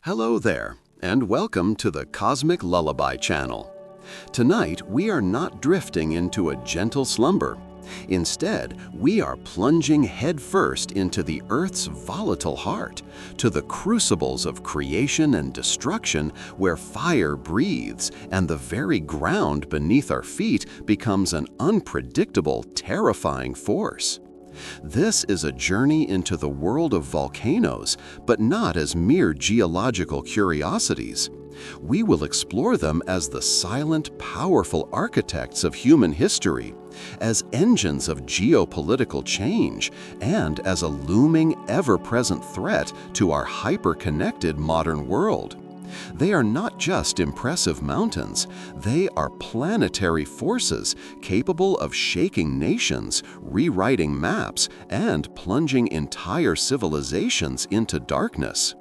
Hello there, and welcome to the Cosmic Lullaby Channel. Tonight, we are not drifting into a gentle slumber. Instead, we are plunging headfirst into the Earth's volatile heart, to the crucibles of creation and destruction where fire breathes and the very ground beneath our feet becomes an unpredictable, terrifying force. This is a journey into the world of volcanoes, but not as mere geological curiosities. We will explore them as the silent, powerful architects of human history, as engines of geopolitical change, and as a looming, ever-present threat to our hyper-connected modern world. They are not just impressive mountains, they are planetary forces capable of shaking nations, rewriting maps, and plunging entire civilizations into darkness.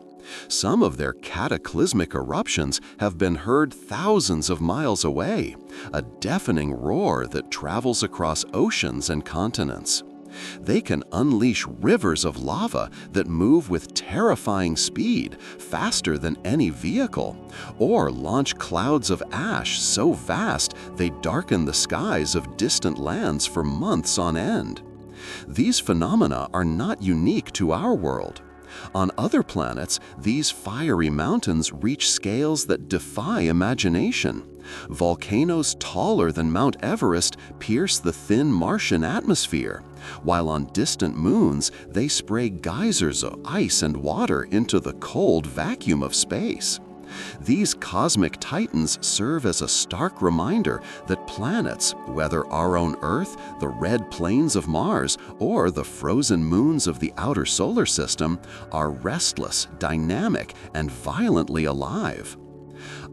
Some of their cataclysmic eruptions have been heard thousands of miles away, a deafening roar that travels across oceans and continents. They can unleash rivers of lava that move with terrifying speed, faster than any vehicle, or launch clouds of ash so vast they darken the skies of distant lands for months on end. These phenomena are not unique to our world. On other planets, these fiery mountains reach scales that defy imagination. Volcanoes taller than Mount Everest pierce the thin Martian atmosphere, while on distant moons they spray geysers of ice and water into the cold vacuum of space. These cosmic titans serve as a stark reminder that planets, whether our own Earth, the red plains of Mars, or the frozen moons of the outer solar system, are restless, dynamic, and violently alive.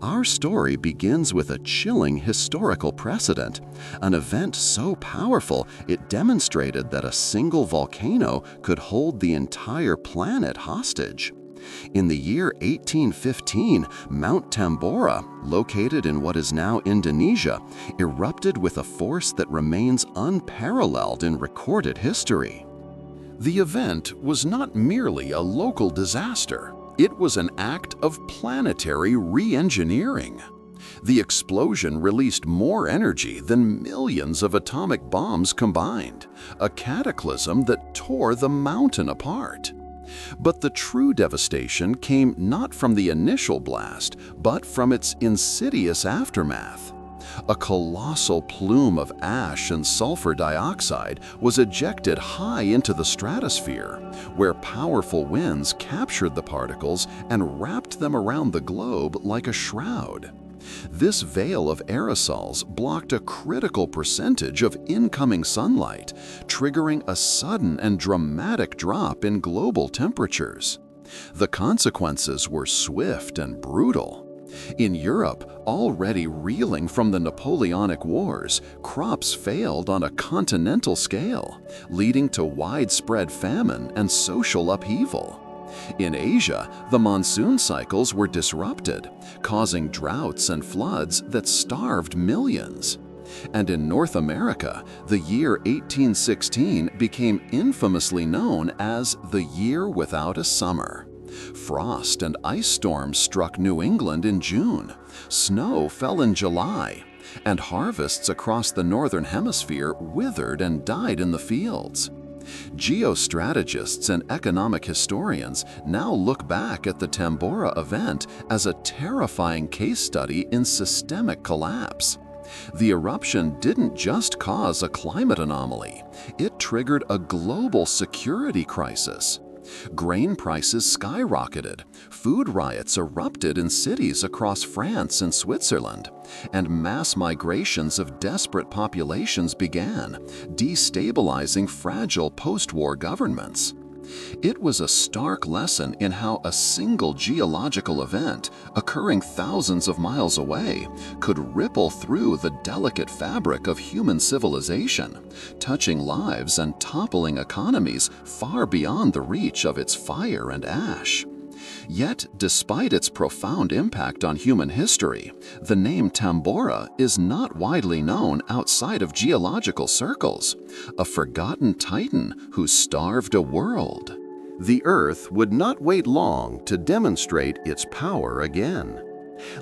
Our story begins with a chilling historical precedent, an event so powerful it demonstrated that a single volcano could hold the entire planet hostage. In the year 1815, Mount Tambora, located in what is now Indonesia, erupted with a force that remains unparalleled in recorded history. The event was not merely a local disaster. It was an act of planetary re-engineering. The explosion released more energy than millions of atomic bombs combined, a cataclysm that tore the mountain apart. But the true devastation came not from the initial blast, but from its insidious aftermath. A colossal plume of ash and sulfur dioxide was ejected high into the stratosphere, where powerful winds captured the particles and wrapped them around the globe like a shroud. This veil of aerosols blocked a critical percentage of incoming sunlight, triggering a sudden and dramatic drop in global temperatures. The consequences were swift and brutal. In Europe, already reeling from the Napoleonic Wars, crops failed on a continental scale, leading to widespread famine and social upheaval. In Asia, the monsoon cycles were disrupted, causing droughts and floods that starved millions. And in North America, the year 1816 became infamously known as the Year Without a Summer. Frost and ice storms struck New England in June, snow fell in July, and harvests across the Northern Hemisphere withered and died in the fields. Geostrategists and economic historians now look back at the Tambora event as a terrifying case study in systemic collapse. The eruption didn't just cause a climate anomaly, it triggered a global security crisis. Grain prices skyrocketed, food riots erupted in cities across France and Switzerland, and mass migrations of desperate populations began, destabilizing fragile post-war governments. It was a stark lesson in how a single geological event, occurring thousands of miles away, could ripple through the delicate fabric of human civilization, touching lives and toppling economies far beyond the reach of its fire and ash. Yet, despite its profound impact on human history, the name Tambora is not widely known outside of geological circles, a forgotten titan who starved a world. The Earth would not wait long to demonstrate its power again.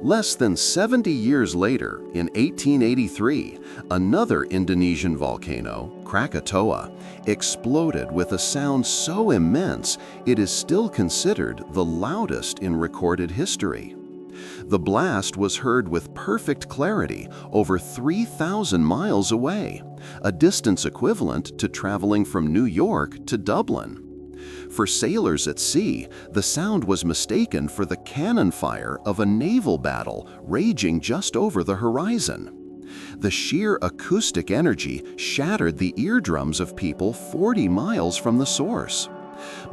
Less than 70 years later, in 1883, another Indonesian volcano, Krakatoa, exploded with a sound so immense it is still considered the loudest in recorded history. The blast was heard with perfect clarity over 3,000 miles away, a distance equivalent to traveling from New York to Dublin. For sailors at sea, the sound was mistaken for the cannon fire of a naval battle raging just over the horizon. The sheer acoustic energy shattered the eardrums of people 40 miles from the source.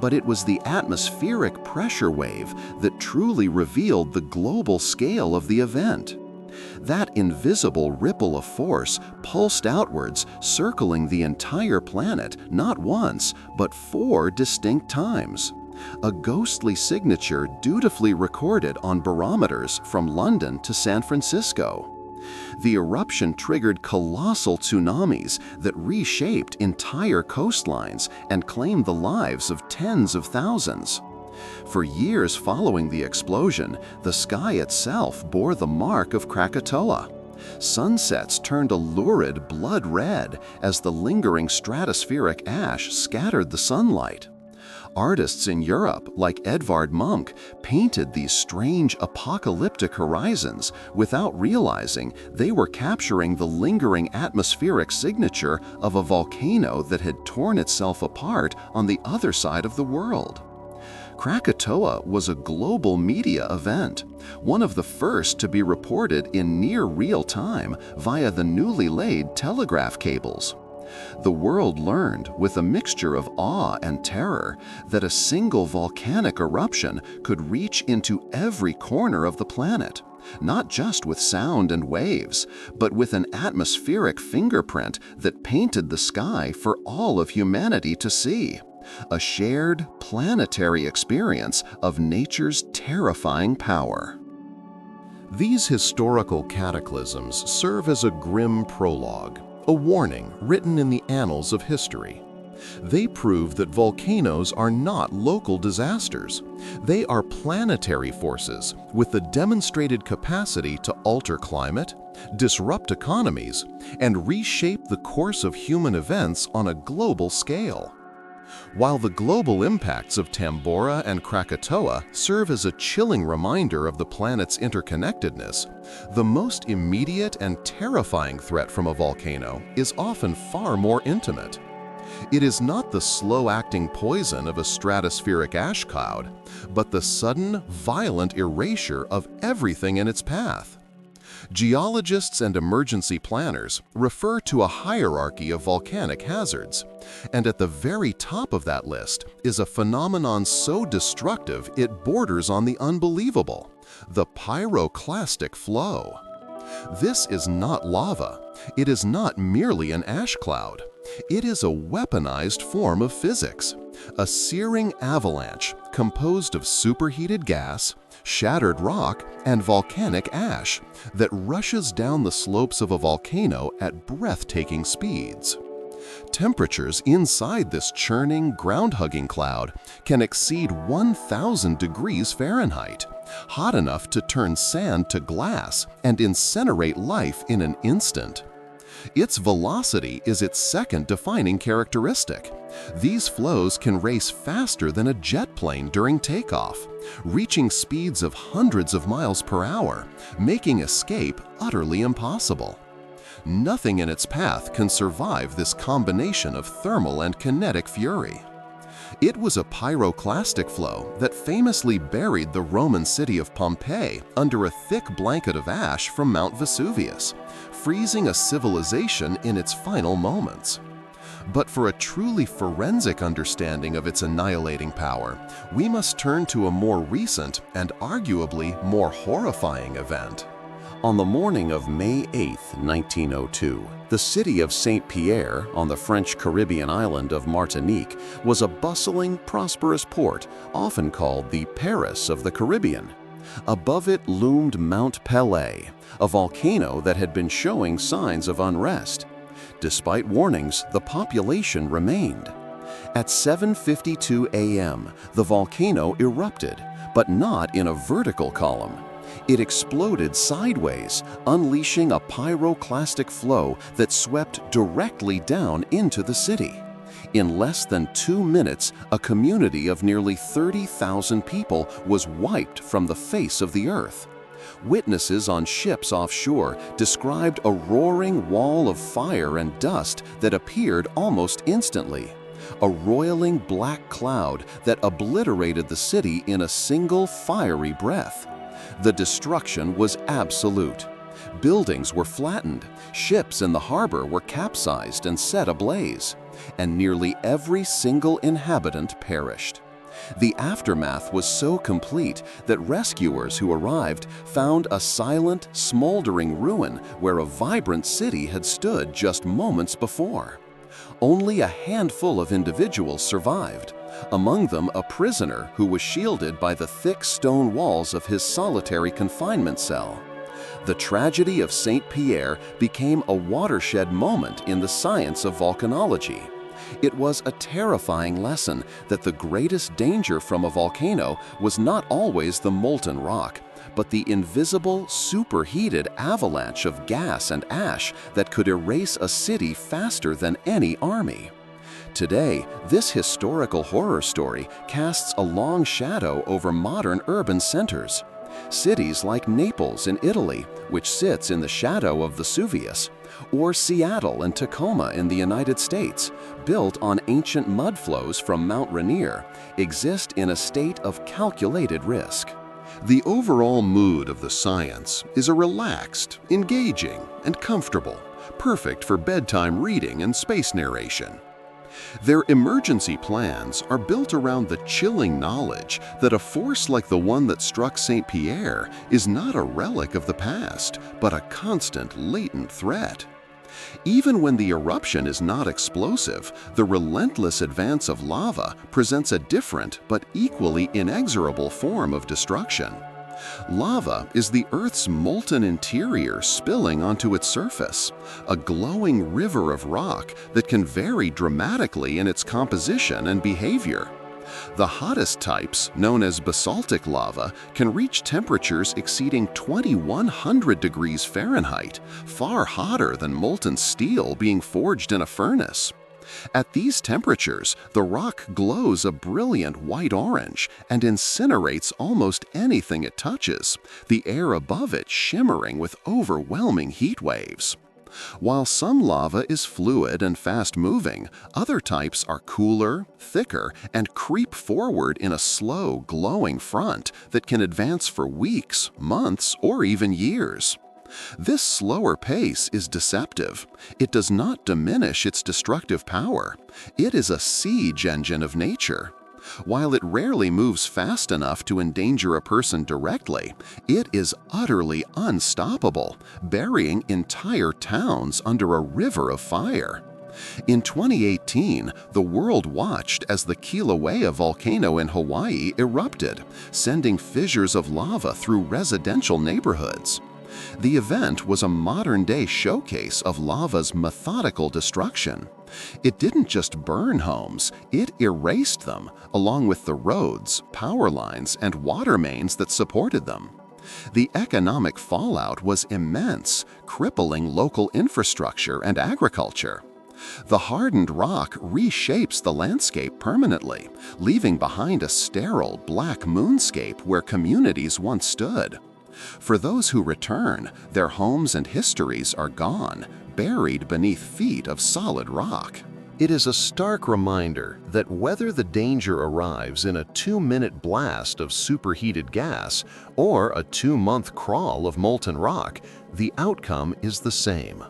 But it was the atmospheric pressure wave that truly revealed the global scale of the event. That invisible ripple of force pulsed outwards, circling the entire planet not once, but 4 distinct times. A ghostly signature dutifully recorded on barometers from London to San Francisco. The eruption triggered colossal tsunamis that reshaped entire coastlines and claimed the lives of tens of thousands. For years following the explosion, the sky itself bore the mark of Krakatoa. Sunsets turned a lurid blood red as the lingering stratospheric ash scattered the sunlight. Artists in Europe, like Edvard Munch, painted these strange apocalyptic horizons without realizing they were capturing the lingering atmospheric signature of a volcano that had torn itself apart on the other side of the world. Krakatoa was a global media event, one of the first to be reported in near real time via the newly laid telegraph cables. The world learned, with a mixture of awe and terror, that a single volcanic eruption could reach into every corner of the planet, not just with sound and waves, but with an atmospheric fingerprint that painted the sky for all of humanity to see. A shared, planetary experience of nature's terrifying power. These historical cataclysms serve as a grim prologue, a warning written in the annals of history. They prove that volcanoes are not local disasters. They are planetary forces with the demonstrated capacity to alter climate, disrupt economies, and reshape the course of human events on a global scale. While the global impacts of Tambora and Krakatoa serve as a chilling reminder of the planet's interconnectedness, the most immediate and terrifying threat from a volcano is often far more intimate. It is not the slow-acting poison of a stratospheric ash cloud, but the sudden, violent erasure of everything in its path. Geologists and emergency planners refer to a hierarchy of volcanic hazards, and at the very top of that list is a phenomenon so destructive it borders on the unbelievable: the pyroclastic flow. This is not lava. It is not merely an ash cloud. It is a weaponized form of physics, a searing avalanche composed of superheated gas, shattered rock, and volcanic ash that rushes down the slopes of a volcano at breathtaking speeds. Temperatures inside this churning, ground-hugging cloud can exceed 1,000 degrees Fahrenheit, hot enough to turn sand to glass and incinerate life in an instant. Its velocity is its second defining characteristic. These flows can race faster than a jet plane during takeoff, reaching speeds of hundreds of miles per hour, making escape utterly impossible. Nothing in its path can survive this combination of thermal and kinetic fury. It was a pyroclastic flow that famously buried the Roman city of Pompeii under a thick blanket of ash from Mount Vesuvius, freezing a civilization in its final moments. But for a truly forensic understanding of its annihilating power, we must turn to a more recent and arguably more horrifying event. On the morning of May 8, 1902, the city of Saint-Pierre on the French Caribbean island of Martinique was a bustling, prosperous port, often called the Paris of the Caribbean. Above it loomed Mount Pelée, a volcano that had been showing signs of unrest. Despite warnings, the population remained. At 7:52 a.m., the volcano erupted, but not in a vertical column. It exploded sideways, unleashing a pyroclastic flow that swept directly down into the city. In less than 2 minutes, a community of nearly 30,000 people was wiped from the face of the earth. Witnesses on ships offshore described a roaring wall of fire and dust that appeared almost instantly, a roiling black cloud that obliterated the city in a single fiery breath. The destruction was absolute. Buildings were flattened, ships in the harbor were capsized and set ablaze, and nearly every single inhabitant perished. The aftermath was so complete that rescuers who arrived found a silent, smoldering ruin where a vibrant city had stood just moments before. Only a handful of individuals survived, among them a prisoner who was shielded by the thick stone walls of his solitary confinement cell. The tragedy of St. Pierre became a watershed moment in the science of volcanology. It was a terrifying lesson that the greatest danger from a volcano was not always the molten rock, but the invisible, superheated avalanche of gas and ash that could erase a city faster than any army. Today, this historical horror story casts a long shadow over modern urban centers. Cities like Naples in Italy, which sits in the shadow of Vesuvius, or Seattle and Tacoma in the United States, built on ancient mud flows from Mount Rainier, exist in a state of calculated risk. The overall mood of the science is a relaxed, engaging, and comfortable, perfect for bedtime reading and space narration. Their emergency plans are built around the chilling knowledge that a force like the one that struck St. Pierre is not a relic of the past, but a constant, latent threat. Even when the eruption is not explosive, the relentless advance of lava presents a different but equally inexorable form of destruction. Lava is the Earth's molten interior spilling onto its surface, a glowing river of rock that can vary dramatically in its composition and behavior. The hottest types, known as basaltic lava, can reach temperatures exceeding 2,100 degrees Fahrenheit, far hotter than molten steel being forged in a furnace. At these temperatures, the rock glows a brilliant white-orange and incinerates almost anything it touches, the air above it shimmering with overwhelming heat waves. While some lava is fluid and fast-moving, other types are cooler, thicker, and creep forward in a slow, glowing front that can advance for weeks, months, or even years. This slower pace is deceptive. It does not diminish its destructive power. It is a siege engine of nature. While it rarely moves fast enough to endanger a person directly, it is utterly unstoppable, burying entire towns under a river of fire. In 2018, the world watched as the Kilauea volcano in Hawaii erupted, sending fissures of lava through residential neighborhoods. The event was a modern-day showcase of lava's methodical destruction. It didn't just burn homes, it erased them, along with the roads, power lines, and water mains that supported them. The economic fallout was immense, crippling local infrastructure and agriculture. The hardened rock reshapes the landscape permanently, leaving behind a sterile, black moonscape where communities once stood. For those who return, their homes and histories are gone, buried beneath feet of solid rock. It is a stark reminder that whether the danger arrives in a 2-minute blast of superheated gas or a 2-month crawl of molten rock, the outcome is the same.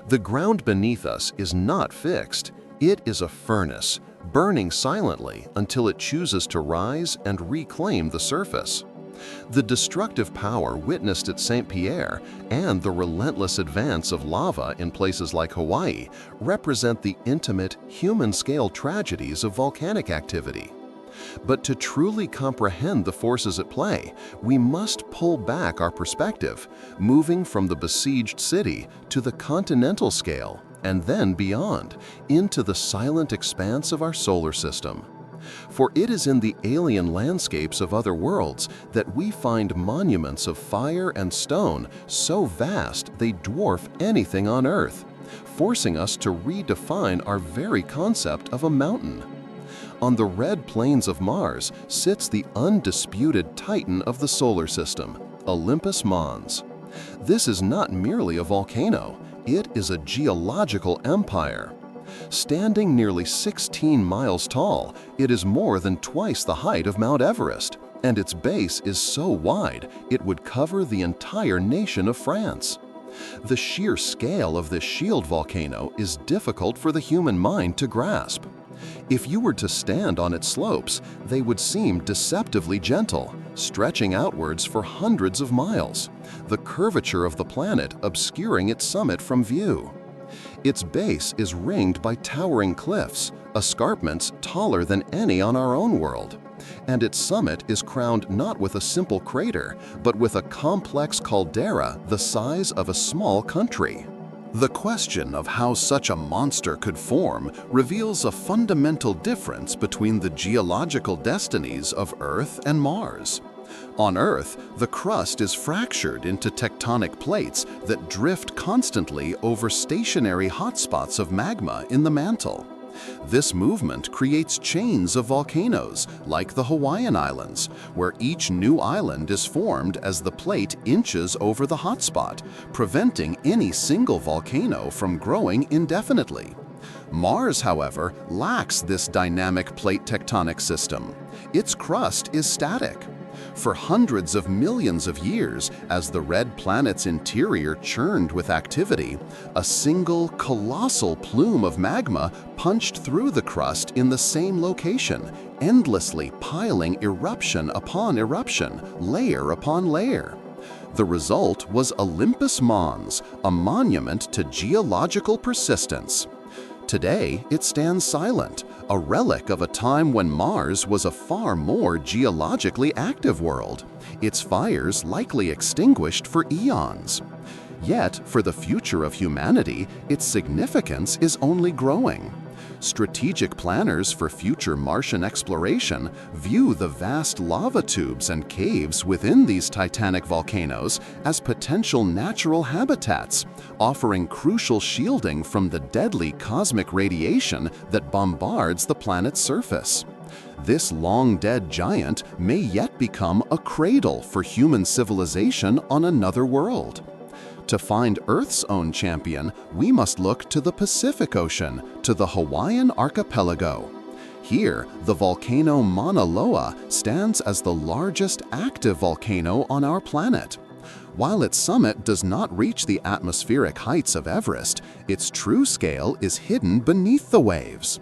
The ground beneath us is not fixed. It is a furnace, burning silently until it chooses to rise and reclaim the surface. The destructive power witnessed at St. Pierre and the relentless advance of lava in places like Hawaii represent the intimate, human-scale tragedies of volcanic activity. But to truly comprehend the forces at play, we must pull back our perspective, moving from the besieged city to the continental scale and then beyond, into the silent expanse of our solar system. For it is in the alien landscapes of other worlds that we find monuments of fire and stone so vast they dwarf anything on Earth, forcing us to redefine our very concept of a mountain. On the red plains of Mars sits the undisputed titan of the solar system, Olympus Mons. This is not merely a volcano, it is a geological empire. Standing nearly 16 miles tall, it is more than twice the height of Mount Everest, and its base is so wide it would cover the entire nation of France. The sheer scale of this shield volcano is difficult for the human mind to grasp. If you were to stand on its slopes, they would seem deceptively gentle, stretching outwards for hundreds of miles, the curvature of the planet obscuring its summit from view. Its base is ringed by towering cliffs, escarpments taller than any on our own world, and its summit is crowned not with a simple crater, but with a complex caldera the size of a small country. The question of how such a monster could form reveals a fundamental difference between the geological destinies of Earth and Mars. On Earth, the crust is fractured into tectonic plates that drift constantly over stationary hotspots of magma in the mantle. This movement creates chains of volcanoes, like the Hawaiian Islands, where each new island is formed as the plate inches over the hotspot, preventing any single volcano from growing indefinitely. Mars, however, lacks this dynamic plate tectonic system. Its crust is static. For hundreds of millions of years, as the red planet's interior churned with activity, a single colossal plume of magma punched through the crust in the same location, endlessly piling eruption upon eruption, layer upon layer. The result was Olympus Mons, a monument to geological persistence. Today, it stands silent, a relic of a time when Mars was a far more geologically active world, its fires likely extinguished for eons. Yet, for the future of humanity, its significance is only growing. Strategic planners for future Martian exploration view the vast lava tubes and caves within these titanic volcanoes as potential natural habitats, offering crucial shielding from the deadly cosmic radiation that bombards the planet's surface. This long-dead giant may yet become a cradle for human civilization on another world. To find Earth's own champion, we must look to the Pacific Ocean, to the Hawaiian archipelago. Here, the volcano Mauna Loa stands as the largest active volcano on our planet. While its summit does not reach the atmospheric heights of Everest, its true scale is hidden beneath the waves.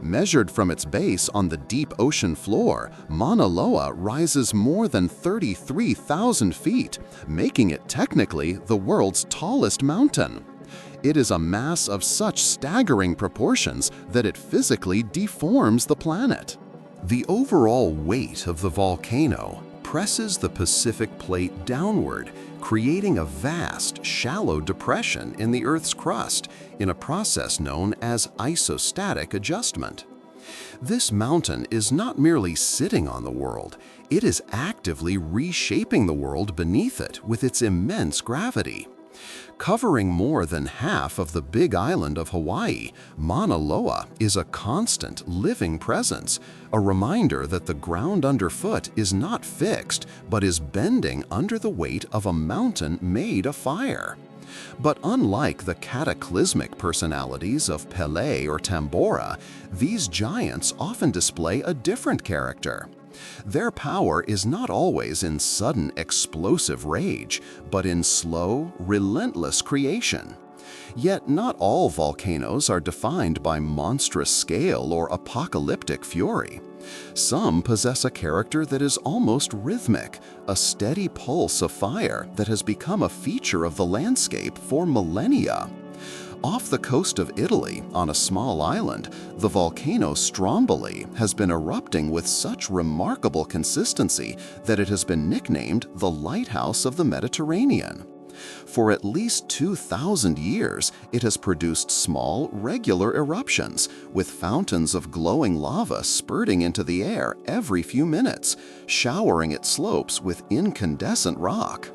Measured from its base on the deep ocean floor, Mauna Loa rises more than 33,000 feet, making it technically the world's tallest mountain. It is a mass of such staggering proportions that it physically deforms the planet. The overall weight of the volcano presses the Pacific Plate downward, creating a vast, shallow depression in the Earth's crust in a process known as isostatic adjustment. This mountain is not merely sitting on the world, it is actively reshaping the world beneath it with its immense gravity. Covering more than half of the big island of Hawaii, Mauna Loa is a constant, living presence, a reminder that the ground underfoot is not fixed but is bending under the weight of a mountain made of fire. But unlike the cataclysmic personalities of Pele or Tambora, these giants often display a different character. Their power is not always in sudden, explosive rage, but in slow, relentless creation. Yet not all volcanoes are defined by monstrous scale or apocalyptic fury. Some possess a character that is almost rhythmic, a steady pulse of fire that has become a feature of the landscape for millennia. Off the coast of Italy, on a small island, the volcano Stromboli has been erupting with such remarkable consistency that it has been nicknamed the Lighthouse of the Mediterranean. For at least 2,000 years, it has produced small, regular eruptions, with fountains of glowing lava spurting into the air every few minutes, showering its slopes with incandescent rock.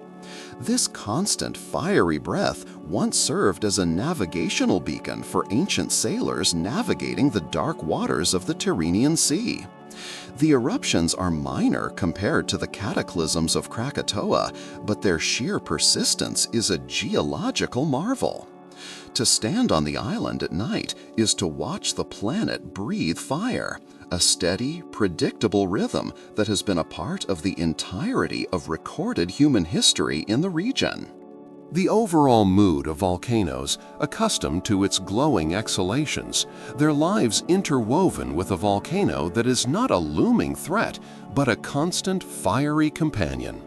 This constant fiery breath once served as a navigational beacon for ancient sailors navigating the dark waters of the Tyrrhenian Sea. The eruptions are minor compared to the cataclysms of Krakatoa, but their sheer persistence is a geological marvel. To stand on the island at night is to watch the planet breathe fire, a steady, predictable rhythm that has been a part of the entirety of recorded human history in the region. The overall mood of volcanoes, accustomed to its glowing exhalations, their lives interwoven with a volcano that is not a looming threat, but a constant fiery companion.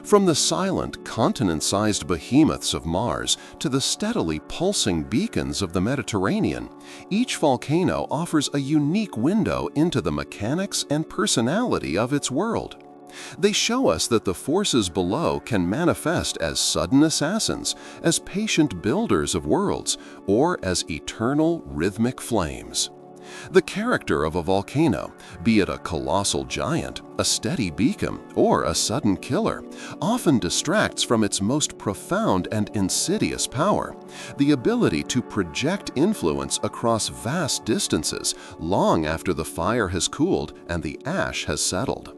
From the silent, continent-sized behemoths of Mars to the steadily pulsing beacons of the Mediterranean, each volcano offers a unique window into the mechanics and personality of its world. They show us that the forces below can manifest as sudden assassins, as patient builders of worlds, or as eternal rhythmic flames. The character of a volcano, be it a colossal giant, a steady beacon, or a sudden killer, often distracts from its most profound and insidious power, the ability to project influence across vast distances long after the fire has cooled and the ash has settled.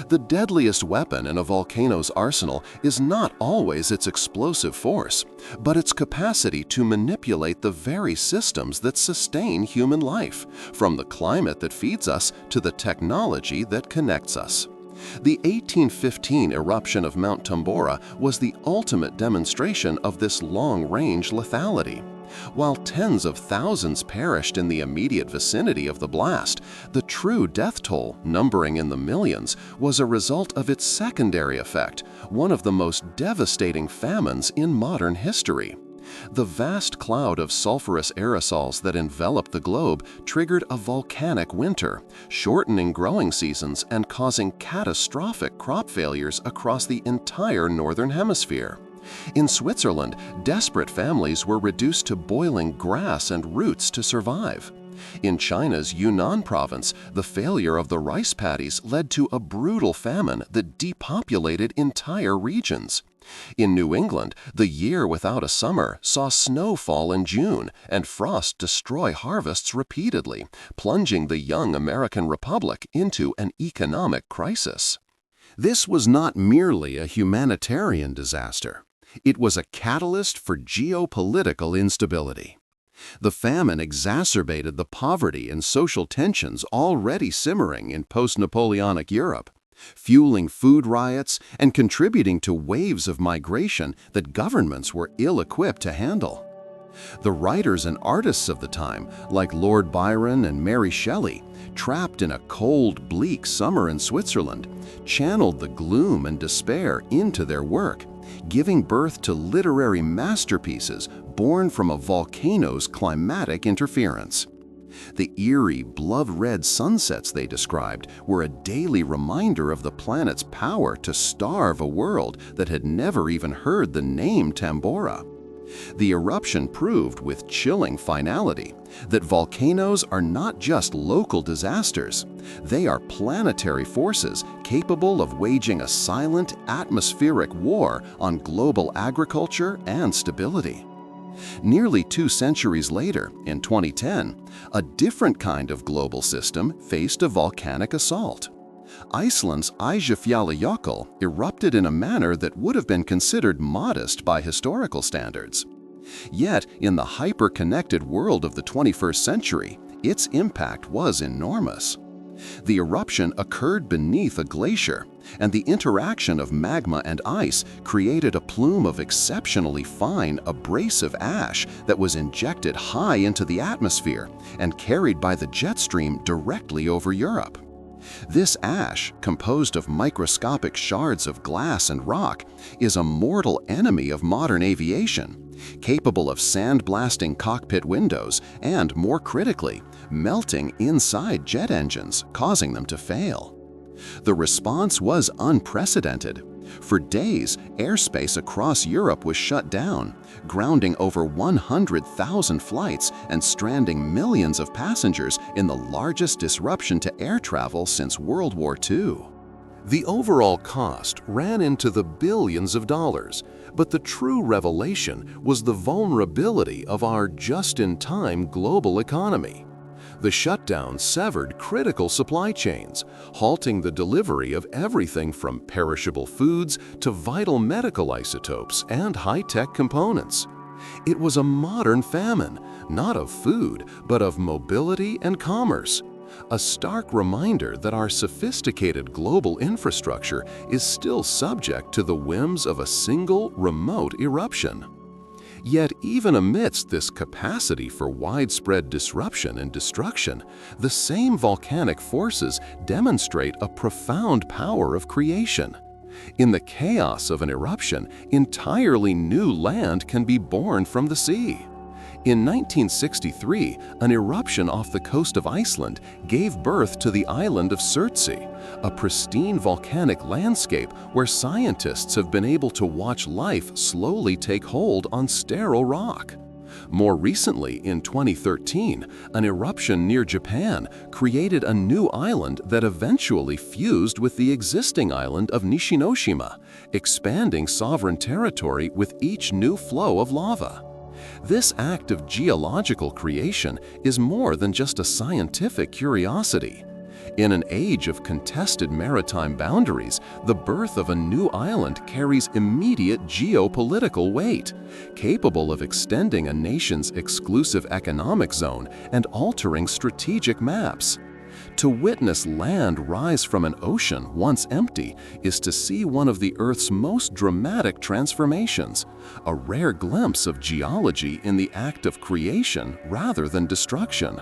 The deadliest weapon in a volcano's arsenal is not always its explosive force, but its capacity to manipulate the very systems that sustain human life, from the climate that feeds us to the technology that connects us. The 1815 eruption of Mount Tambora was the ultimate demonstration of this long-range lethality. While tens of thousands perished in the immediate vicinity of the blast, the true death toll, numbering in the millions, was a result of its secondary effect, one of the most devastating famines in modern history. The vast cloud of sulfurous aerosols that enveloped the globe triggered a volcanic winter, shortening growing seasons and causing catastrophic crop failures across the entire northern hemisphere. In Switzerland, desperate families were reduced to boiling grass and roots to survive. In China's Yunnan province, the failure of the rice paddies led to a brutal famine that depopulated entire regions. In New England, the year without a summer saw snow fall in June and frost destroy harvests repeatedly, plunging the young American Republic into an economic crisis. This was not merely a humanitarian disaster. It was a catalyst for geopolitical instability. The famine exacerbated the poverty and social tensions already simmering in post-Napoleonic Europe, fueling food riots and contributing to waves of migration that governments were ill-equipped to handle. The writers and artists of the time, like Lord Byron and Mary Shelley, trapped in a cold, bleak summer in Switzerland, channeled the gloom and despair into their work, giving birth to literary masterpieces born from a volcano's climatic interference. The eerie, blood-red sunsets they described were a daily reminder of the planet's power to starve a world that had never even heard the name Tambora. The eruption proved with chilling finality that volcanoes are not just local disasters. They are planetary forces capable of waging a silent, atmospheric war on global agriculture and stability. Nearly 2 centuries later, in 2010, a different kind of global system faced a volcanic assault. Iceland's Eyjafjallajökull erupted in a manner that would have been considered modest by historical standards. Yet, in the hyper-connected world of the 21st century, its impact was enormous. The eruption occurred beneath a glacier, and the interaction of magma and ice created a plume of exceptionally fine, abrasive ash that was injected high into the atmosphere and carried by the jet stream directly over Europe. This ash, composed of microscopic shards of glass and rock, is a mortal enemy of modern aviation, capable of sandblasting cockpit windows and, more critically, melting inside jet engines, causing them to fail. The response was unprecedented. For days, airspace across Europe was shut down, grounding over 100,000 flights and stranding millions of passengers in the largest disruption to air travel since World War II. The overall cost ran into the billions of dollars, but the true revelation was the vulnerability of our just-in-time global economy. The shutdown severed critical supply chains, halting the delivery of everything from perishable foods to vital medical isotopes and high-tech components. It was a modern famine, not of food, but of mobility and commerce. A stark reminder that our sophisticated global infrastructure is still subject to the whims of a single, remote eruption. Yet even amidst this capacity for widespread disruption and destruction, the same volcanic forces demonstrate a profound power of creation. In the chaos of an eruption, entirely new land can be born from the sea. In 1963, an eruption off the coast of Iceland gave birth to the island of Surtsey, a pristine volcanic landscape where scientists have been able to watch life slowly take hold on sterile rock. More recently, in 2013, an eruption near Japan created a new island that eventually fused with the existing island of Nishinoshima, expanding sovereign territory with each new flow of lava. This act of geological creation is more than just a scientific curiosity. In an age of contested maritime boundaries, the birth of a new island carries immediate geopolitical weight, capable of extending a nation's exclusive economic zone and altering strategic maps. To witness land rise from an ocean once empty is to see one of the Earth's most dramatic transformations, a rare glimpse of geology in the act of creation rather than destruction.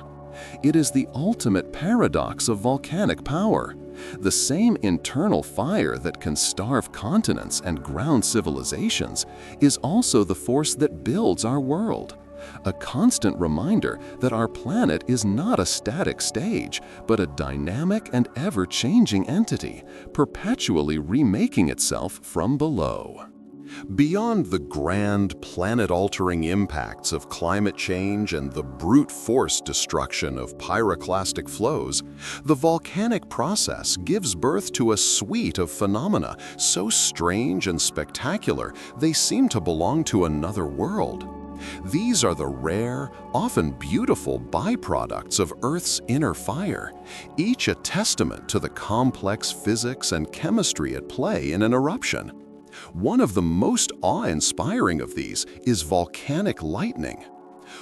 It is the ultimate paradox of volcanic power. The same internal fire that can starve continents and ground civilizations is also the force that builds our world. A constant reminder that our planet is not a static stage, but a dynamic and ever-changing entity, perpetually remaking itself from below. Beyond the grand, planet-altering impacts of climate change and the brute force destruction of pyroclastic flows, the volcanic process gives birth to a suite of phenomena so strange and spectacular they seem to belong to another world. These are the rare, often beautiful byproducts of Earth's inner fire, each a testament to the complex physics and chemistry at play in an eruption. One of the most awe-inspiring of these is volcanic lightning.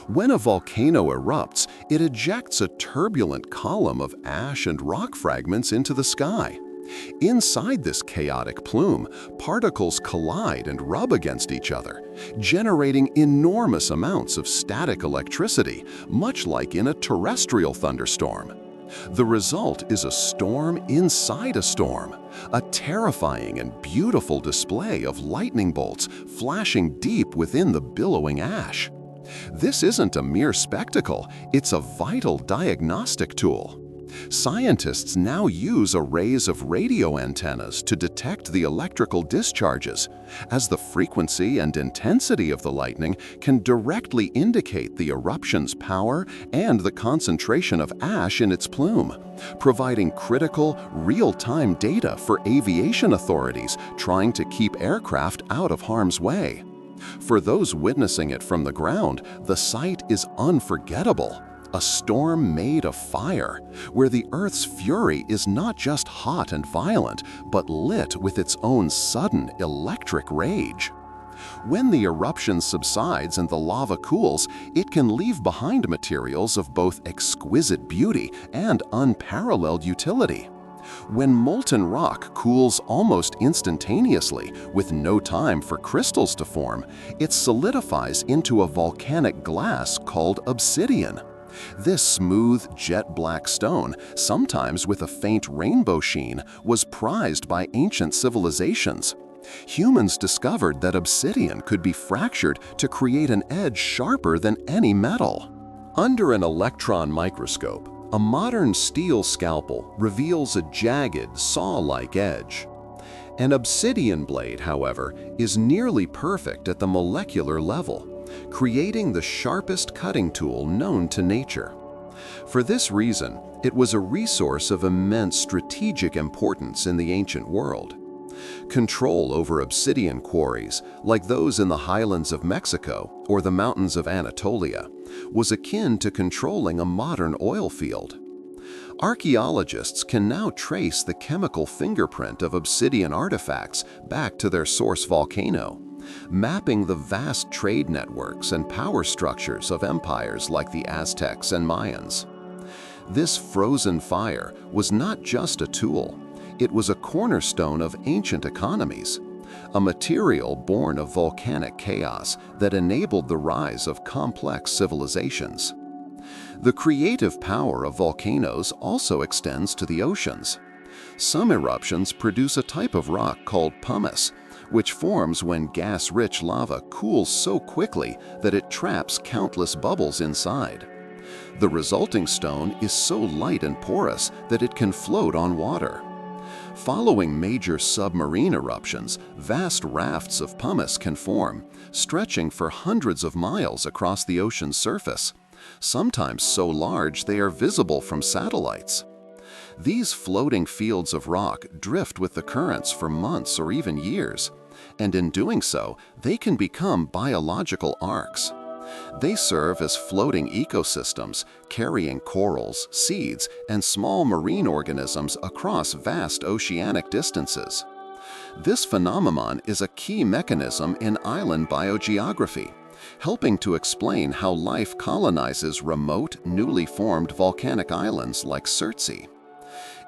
When a volcano erupts, it ejects a turbulent column of ash and rock fragments into the sky. Inside this chaotic plume, particles collide and rub against each other, generating enormous amounts of static electricity, much like in a terrestrial thunderstorm. The result is a storm inside a storm, a terrifying and beautiful display of lightning bolts flashing deep within the billowing ash. This isn't a mere spectacle, it's a vital diagnostic tool. Scientists now use arrays of radio antennas to detect the electrical discharges, as the frequency and intensity of the lightning can directly indicate the eruption's power and the concentration of ash in its plume, providing critical, real-time data for aviation authorities trying to keep aircraft out of harm's way. For those witnessing it from the ground, the sight is unforgettable. A storm made of fire, where the Earth's fury is not just hot and violent, but lit with its own sudden electric rage. When the eruption subsides and the lava cools, it can leave behind materials of both exquisite beauty and unparalleled utility. When molten rock cools almost instantaneously, with no time for crystals to form, it solidifies into a volcanic glass called obsidian. This smooth, jet-black stone, sometimes with a faint rainbow sheen, was prized by ancient civilizations. Humans discovered that obsidian could be fractured to create an edge sharper than any metal. Under an electron microscope, a modern steel scalpel reveals a jagged, saw-like edge. An obsidian blade, however, is nearly perfect at the molecular level, creating the sharpest cutting tool known to nature. For this reason, it was a resource of immense strategic importance in the ancient world. Control over obsidian quarries, like those in the highlands of Mexico or the mountains of Anatolia, was akin to controlling a modern oil field. Archaeologists can now trace the chemical fingerprint of obsidian artifacts back to their source volcano, mapping the vast trade networks and power structures of empires like the Aztecs and Mayans. This frozen fire was not just a tool, it was a cornerstone of ancient economies, a material born of volcanic chaos that enabled the rise of complex civilizations. The creative power of volcanoes also extends to the oceans. Some eruptions produce a type of rock called pumice, which forms when gas-rich lava cools so quickly that it traps countless bubbles inside. The resulting stone is so light and porous that it can float on water. Following major submarine eruptions, vast rafts of pumice can form, stretching for hundreds of miles across the ocean's surface, sometimes so large they are visible from satellites. These floating fields of rock drift with the currents for months or even years, and in doing so, they can become biological arcs. They serve as floating ecosystems, carrying corals, seeds, and small marine organisms across vast oceanic distances. This phenomenon is a key mechanism in island biogeography, helping to explain how life colonizes remote, newly formed volcanic islands like Surtsey.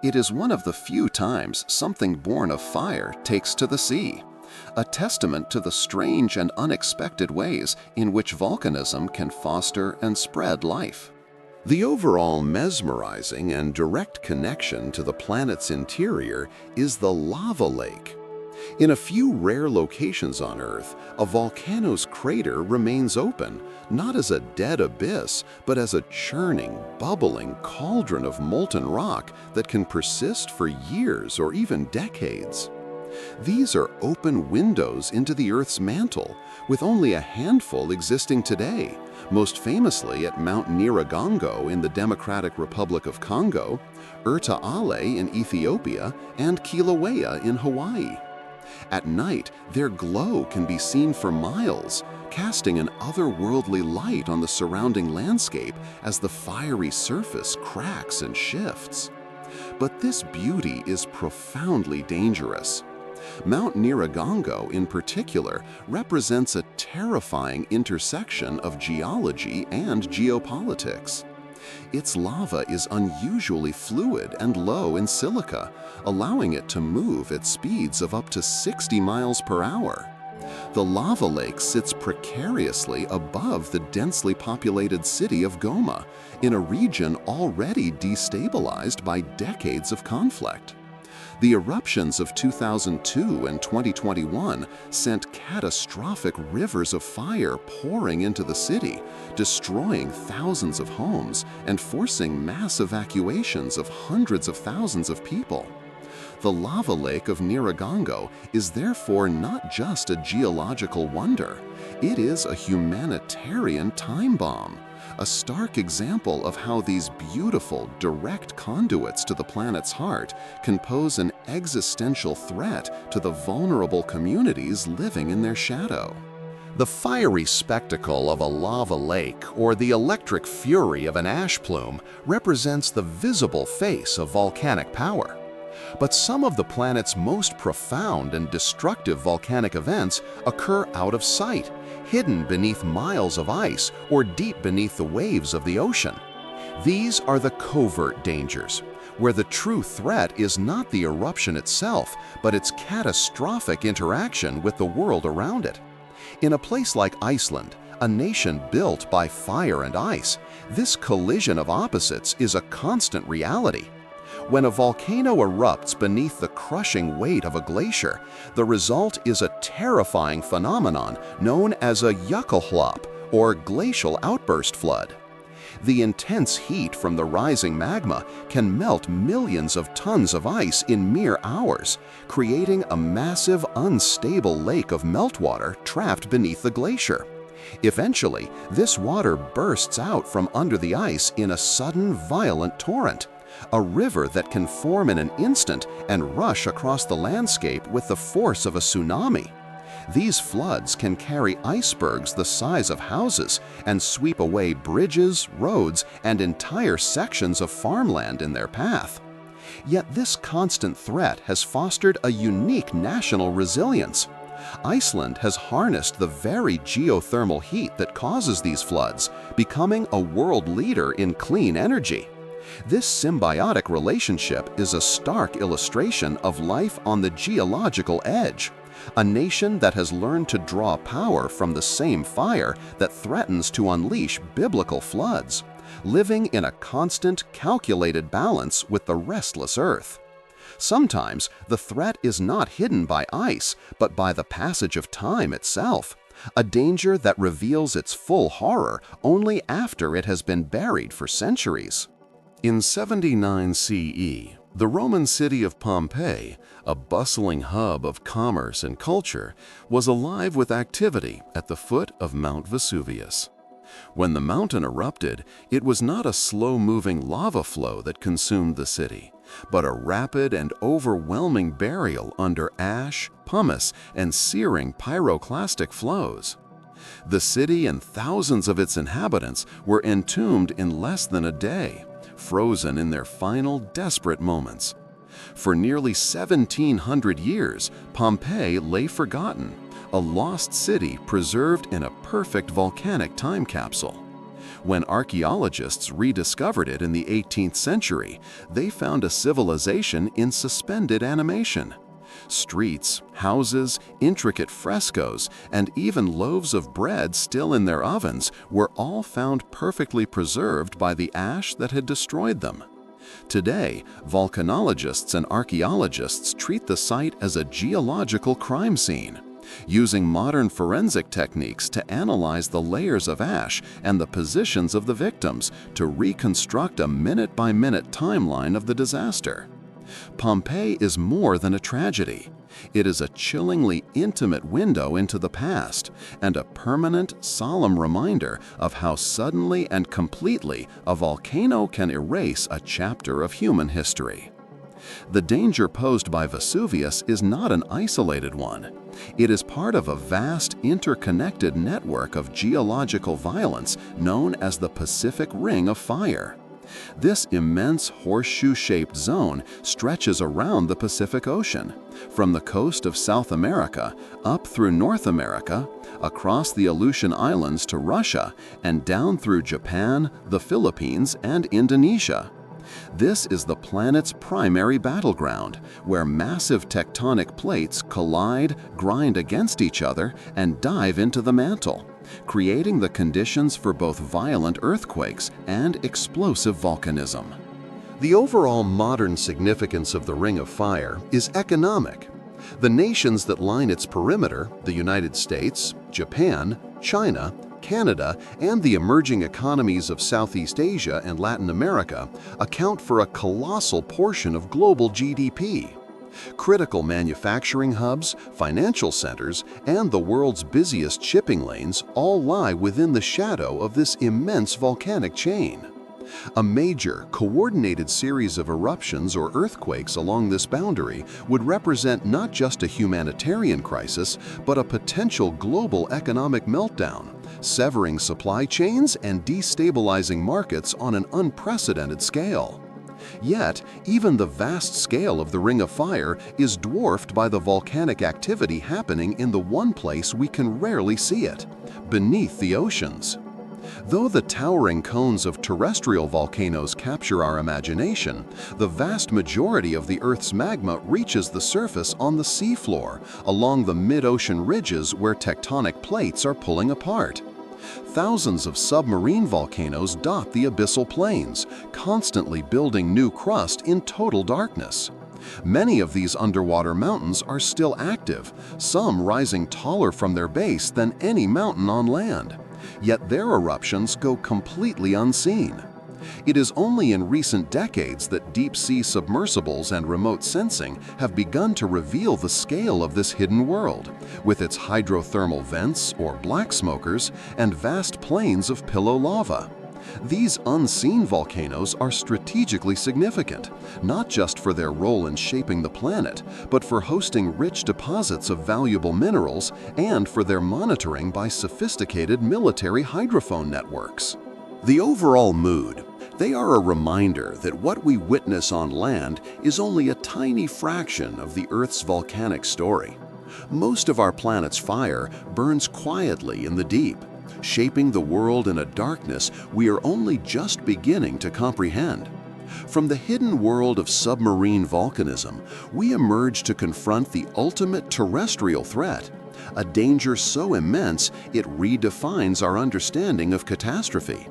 It is one of the few times something born of fire takes to the sea, a testament to the strange and unexpected ways in which volcanism can foster and spread life. The overall mesmerizing and direct connection to the planet's interior is the lava lake. In a few rare locations on Earth, a volcano's crater remains open, not as a dead abyss, but as a churning, bubbling cauldron of molten rock that can persist for years or even decades. These are open windows into the Earth's mantle, with only a handful existing today, most famously at Mount Nyiragongo in the Democratic Republic of Congo, Urta Ale in Ethiopia, and Kilauea in Hawaii. At night, their glow can be seen for miles, casting an otherworldly light on the surrounding landscape as the fiery surface cracks and shifts. But this beauty is profoundly dangerous. Mount Nyiragongo, in particular, represents a terrifying intersection of geology and geopolitics. Its lava is unusually fluid and low in silica, allowing it to move at speeds of up to 60 miles per hour. The lava lake sits precariously above the densely populated city of Goma, in a region already destabilized by decades of conflict. The eruptions of 2002 and 2021 sent catastrophic rivers of fire pouring into the city, destroying thousands of homes and forcing mass evacuations of hundreds of thousands of people. The lava lake of Nyiragongo is therefore not just a geological wonder, it is a humanitarian time bomb, a stark example of how these beautiful, direct conduits to the planet's heart can pose an existential threat to the vulnerable communities living in their shadow. The fiery spectacle of a lava lake or the electric fury of an ash plume represents the visible face of volcanic power. But some of the planet's most profound and destructive volcanic events occur out of sight, hidden beneath miles of ice or deep beneath the waves of the ocean. These are the covert dangers, where the true threat is not the eruption itself, but its catastrophic interaction with the world around it. In a place like Iceland, a nation built by fire and ice, this collision of opposites is a constant reality. When a volcano erupts beneath the crushing weight of a glacier, the result is a terrifying phenomenon known as a Jökulhlaup, or glacial outburst flood. The intense heat from the rising magma can melt millions of tons of ice in mere hours, creating a massive, unstable lake of meltwater trapped beneath the glacier. Eventually, this water bursts out from under the ice in a sudden, violent torrent, a river that can form in an instant and rush across the landscape with the force of a tsunami. These floods can carry icebergs the size of houses and sweep away bridges, roads, and entire sections of farmland in their path. Yet this constant threat has fostered a unique national resilience. Iceland has harnessed the very geothermal heat that causes these floods, becoming a world leader in clean energy. This symbiotic relationship is a stark illustration of life on the geological edge, a nation that has learned to draw power from the same fire that threatens to unleash biblical floods, living in a constant, calculated balance with the restless earth. Sometimes the threat is not hidden by ice, but by the passage of time itself, a danger that reveals its full horror only after it has been buried for centuries. In 79 CE, the Roman city of Pompeii, a bustling hub of commerce and culture, was alive with activity at the foot of Mount Vesuvius. When the mountain erupted, it was not a slow-moving lava flow that consumed the city, but a rapid and overwhelming burial under ash, pumice, and searing pyroclastic flows. The city and thousands of its inhabitants were entombed in less than a day, frozen in their final desperate moments. For nearly 1,700 years, Pompeii lay forgotten, a lost city preserved in a perfect volcanic time capsule. When archaeologists rediscovered it in the 18th century, they found a civilization in suspended animation. Streets, houses, intricate frescoes, and even loaves of bread still in their ovens were all found perfectly preserved by the ash that had destroyed them. Today, volcanologists and archaeologists treat the site as a geological crime scene, using modern forensic techniques to analyze the layers of ash and the positions of the victims to reconstruct a minute-by-minute timeline of the disaster. Pompeii is more than a tragedy. It is a chillingly intimate window into the past and a permanent, solemn reminder of how suddenly and completely a volcano can erase a chapter of human history. The danger posed by Vesuvius is not an isolated one. It is part of a vast, interconnected network of geological violence known as the Pacific Ring of Fire. This immense horseshoe-shaped zone stretches around the Pacific Ocean, from the coast of South America up through North America, across the Aleutian Islands to Russia, and down through Japan, the Philippines, and Indonesia. This is the planet's primary battleground, where massive tectonic plates collide, grind against each other, and dive into the mantle, creating the conditions for both violent earthquakes and explosive volcanism. The overall modern significance of the Ring of Fire is economic. The nations that line its perimeter, the United States, Japan, China, Canada, and the emerging economies of Southeast Asia and Latin America, account for a colossal portion of global GDP. Critical manufacturing hubs, financial centers, and the world's busiest shipping lanes all lie within the shadow of this immense volcanic chain. A major, coordinated series of eruptions or earthquakes along this boundary would represent not just a humanitarian crisis, but a potential global economic meltdown, severing supply chains and destabilizing markets on an unprecedented scale. Yet, even the vast scale of the Ring of Fire is dwarfed by the volcanic activity happening in the one place we can rarely see it, beneath the oceans. Though the towering cones of terrestrial volcanoes capture our imagination, the vast majority of the Earth's magma reaches the surface on the seafloor, along the mid-ocean ridges where tectonic plates are pulling apart. Thousands of submarine volcanoes dot the abyssal plains, constantly building new crust in total darkness. Many of these underwater mountains are still active, some rising taller from their base than any mountain on land. Yet their eruptions go completely unseen. It is only in recent decades that deep-sea submersibles and remote sensing have begun to reveal the scale of this hidden world, with its hydrothermal vents, or black smokers, and vast plains of pillow lava. These unseen volcanoes are strategically significant, not just for their role in shaping the planet, but for hosting rich deposits of valuable minerals and for their monitoring by sophisticated military hydrophone networks. The overall mood. They are a reminder that what we witness on land is only a tiny fraction of the Earth's volcanic story. Most of our planet's fire burns quietly in the deep, shaping the world in a darkness we are only just beginning to comprehend. From the hidden world of submarine volcanism, we emerge to confront the ultimate terrestrial threat, a danger so immense it redefines our understanding of catastrophe.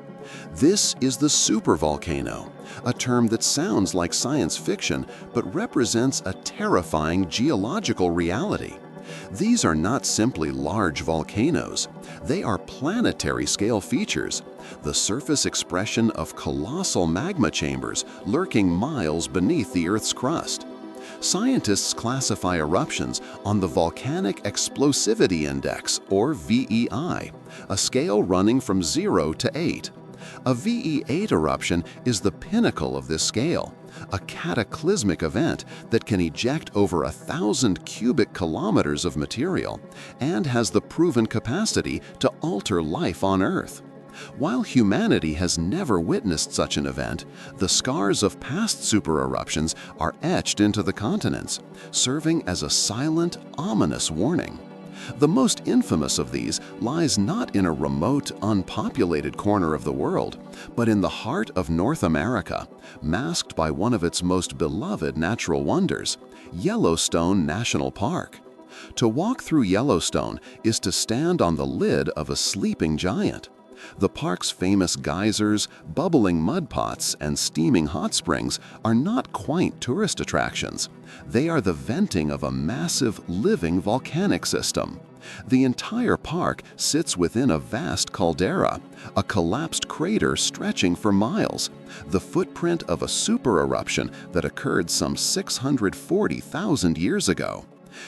This is the supervolcano, a term that sounds like science fiction but represents a terrifying geological reality. These are not simply large volcanoes, they are planetary-scale features, the surface expression of colossal magma chambers lurking miles beneath the Earth's crust. Scientists classify eruptions on the Volcanic Explosivity Index, or VEI, a scale running from 0 to 8. A VE8 eruption is the pinnacle of this scale, a cataclysmic event that can eject over 1,000 cubic kilometers of material and has the proven capacity to alter life on Earth. While humanity has never witnessed such an event, the scars of past supereruptions are etched into the continents, serving as a silent, ominous warning. The most infamous of these lies not in a remote, unpopulated corner of the world, but in the heart of North America, masked by one of its most beloved natural wonders, Yellowstone National Park. To walk through Yellowstone is to stand on the lid of a sleeping giant. The park's famous geysers, bubbling mud pots, and steaming hot springs are not quaint tourist attractions. They are the venting of a massive, living volcanic system. The entire park sits within a vast caldera, a collapsed crater stretching for miles, the footprint of a supereruption that occurred some 640,000 years ago.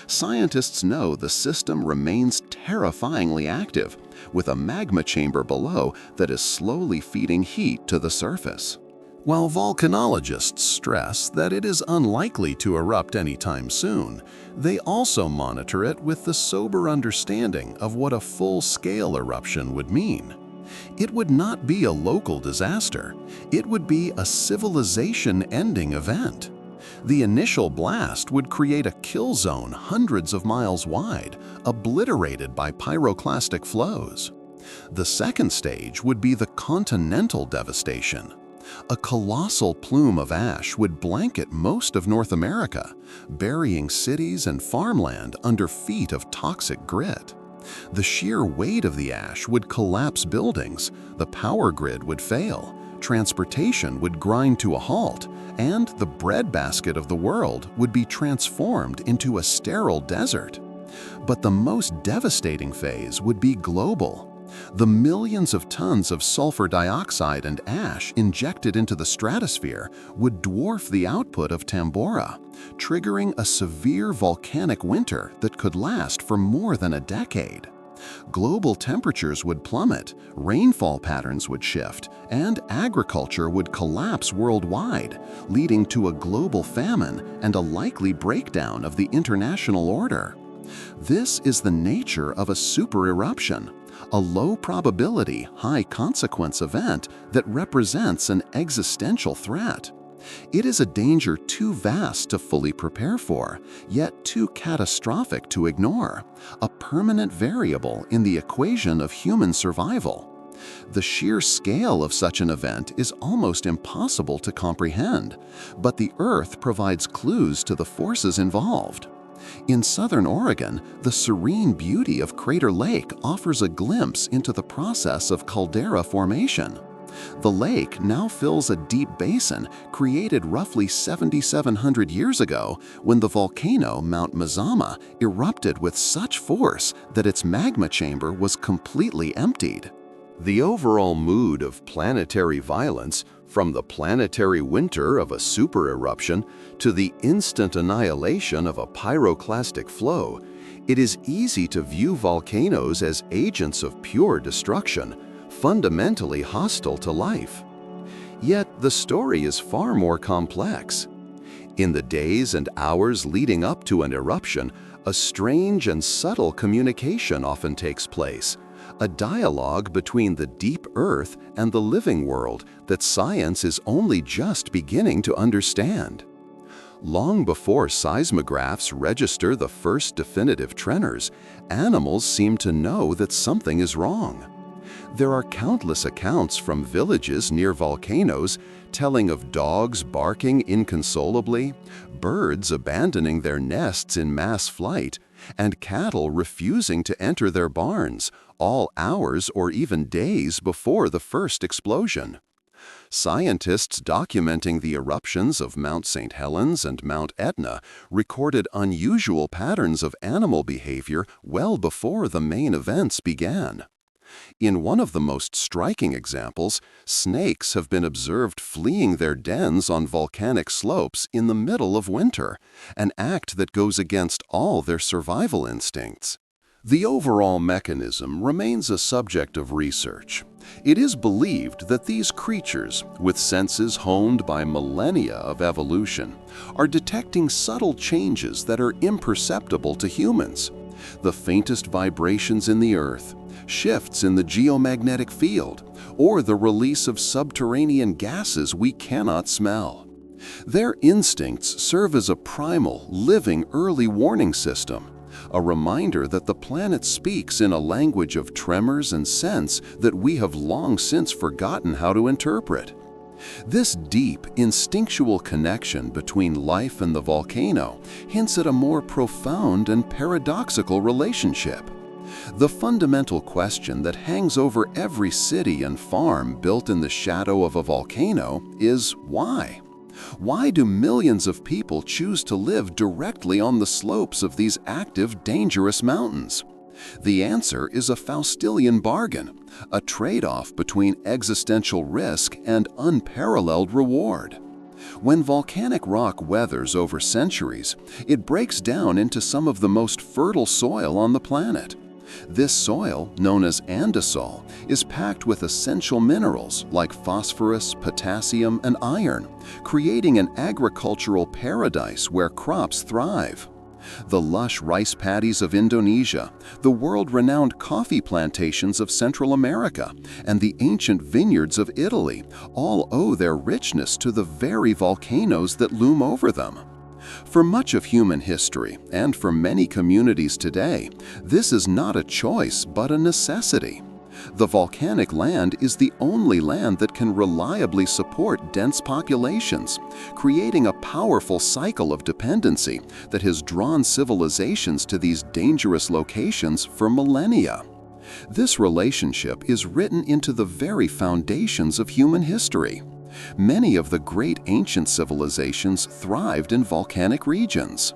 Scientists know the system remains terrifyingly active, with a magma chamber below that is slowly feeding heat to the surface. While volcanologists stress that it is unlikely to erupt anytime soon, they also monitor it with the sober understanding of what a full-scale eruption would mean. It would not be a local disaster, it would be a civilization-ending event. The initial blast would create a kill zone hundreds of miles wide, obliterated by pyroclastic flows. The second stage would be the continental devastation. A colossal plume of ash would blanket most of North America, burying cities and farmland under feet of toxic grit. The sheer weight of the ash would collapse buildings, the power grid would fail, transportation would grind to a halt, and the breadbasket of the world would be transformed into a sterile desert. But the most devastating phase would be global. The millions of tons of sulfur dioxide and ash injected into the stratosphere would dwarf the output of Tambora, triggering a severe volcanic winter that could last for more than a decade. Global temperatures would plummet, rainfall patterns would shift, and agriculture would collapse worldwide, leading to a global famine and a likely breakdown of the international order. This is the nature of a supereruption, a low-probability, high-consequence event that represents an existential threat. It is a danger too vast to fully prepare for, yet too catastrophic to ignore, a permanent variable in the equation of human survival. The sheer scale of such an event is almost impossible to comprehend, but the Earth provides clues to the forces involved. In southern Oregon, the serene beauty of Crater Lake offers a glimpse into the process of caldera formation. The lake now fills a deep basin created roughly 7,700 years ago when the volcano Mount Mazama erupted with such force that its magma chamber was completely emptied. The overall mood of planetary violence, from the planetary winter of a super-eruption to the instant annihilation of a pyroclastic flow, it is easy to view volcanoes as agents of pure destruction, fundamentally hostile to life. Yet the story is far more complex. In the days and hours leading up to an eruption, a strange and subtle communication often takes place, a dialogue between the deep earth and the living world that science is only just beginning to understand. Long before seismographs register the first definitive tremors, animals seem to know that something is wrong. There are countless accounts from villages near volcanoes telling of dogs barking inconsolably, birds abandoning their nests in mass flight, and cattle refusing to enter their barns, all hours or even days before the first explosion. Scientists documenting the eruptions of Mount St. Helens and Mount Etna recorded unusual patterns of animal behavior well before the main events began. In one of the most striking examples, snakes have been observed fleeing their dens on volcanic slopes in the middle of winter, an act that goes against all their survival instincts. The overall mechanism remains a subject of research. It is believed that these creatures, with senses honed by millennia of evolution, are detecting subtle changes that are imperceptible to humans. The faintest vibrations in the earth, shifts in the geomagnetic field, or the release of subterranean gases we cannot smell. Their instincts serve as a primal, living early warning system, a reminder that the planet speaks in a language of tremors and sense that we have long since forgotten how to interpret. This deep, instinctual connection between life and the volcano hints at a more profound and paradoxical relationship. The fundamental question that hangs over every city and farm built in the shadow of a volcano is why? Why do millions of people choose to live directly on the slopes of these active, dangerous mountains? The answer is a Faustian bargain, a trade-off between existential risk and unparalleled reward. When volcanic rock weathers over centuries, it breaks down into some of the most fertile soil on the planet. This soil, known as andesol, is packed with essential minerals like phosphorus, potassium, and iron, creating an agricultural paradise where crops thrive. The lush rice paddies of Indonesia, the world-renowned coffee plantations of Central America, and the ancient vineyards of Italy all owe their richness to the very volcanoes that loom over them. For much of human history, and for many communities today, this is not a choice but a necessity. The volcanic land is the only land that can reliably support dense populations, creating a powerful cycle of dependency that has drawn civilizations to these dangerous locations for millennia. This relationship is written into the very foundations of human history. Many of the great ancient civilizations thrived in volcanic regions.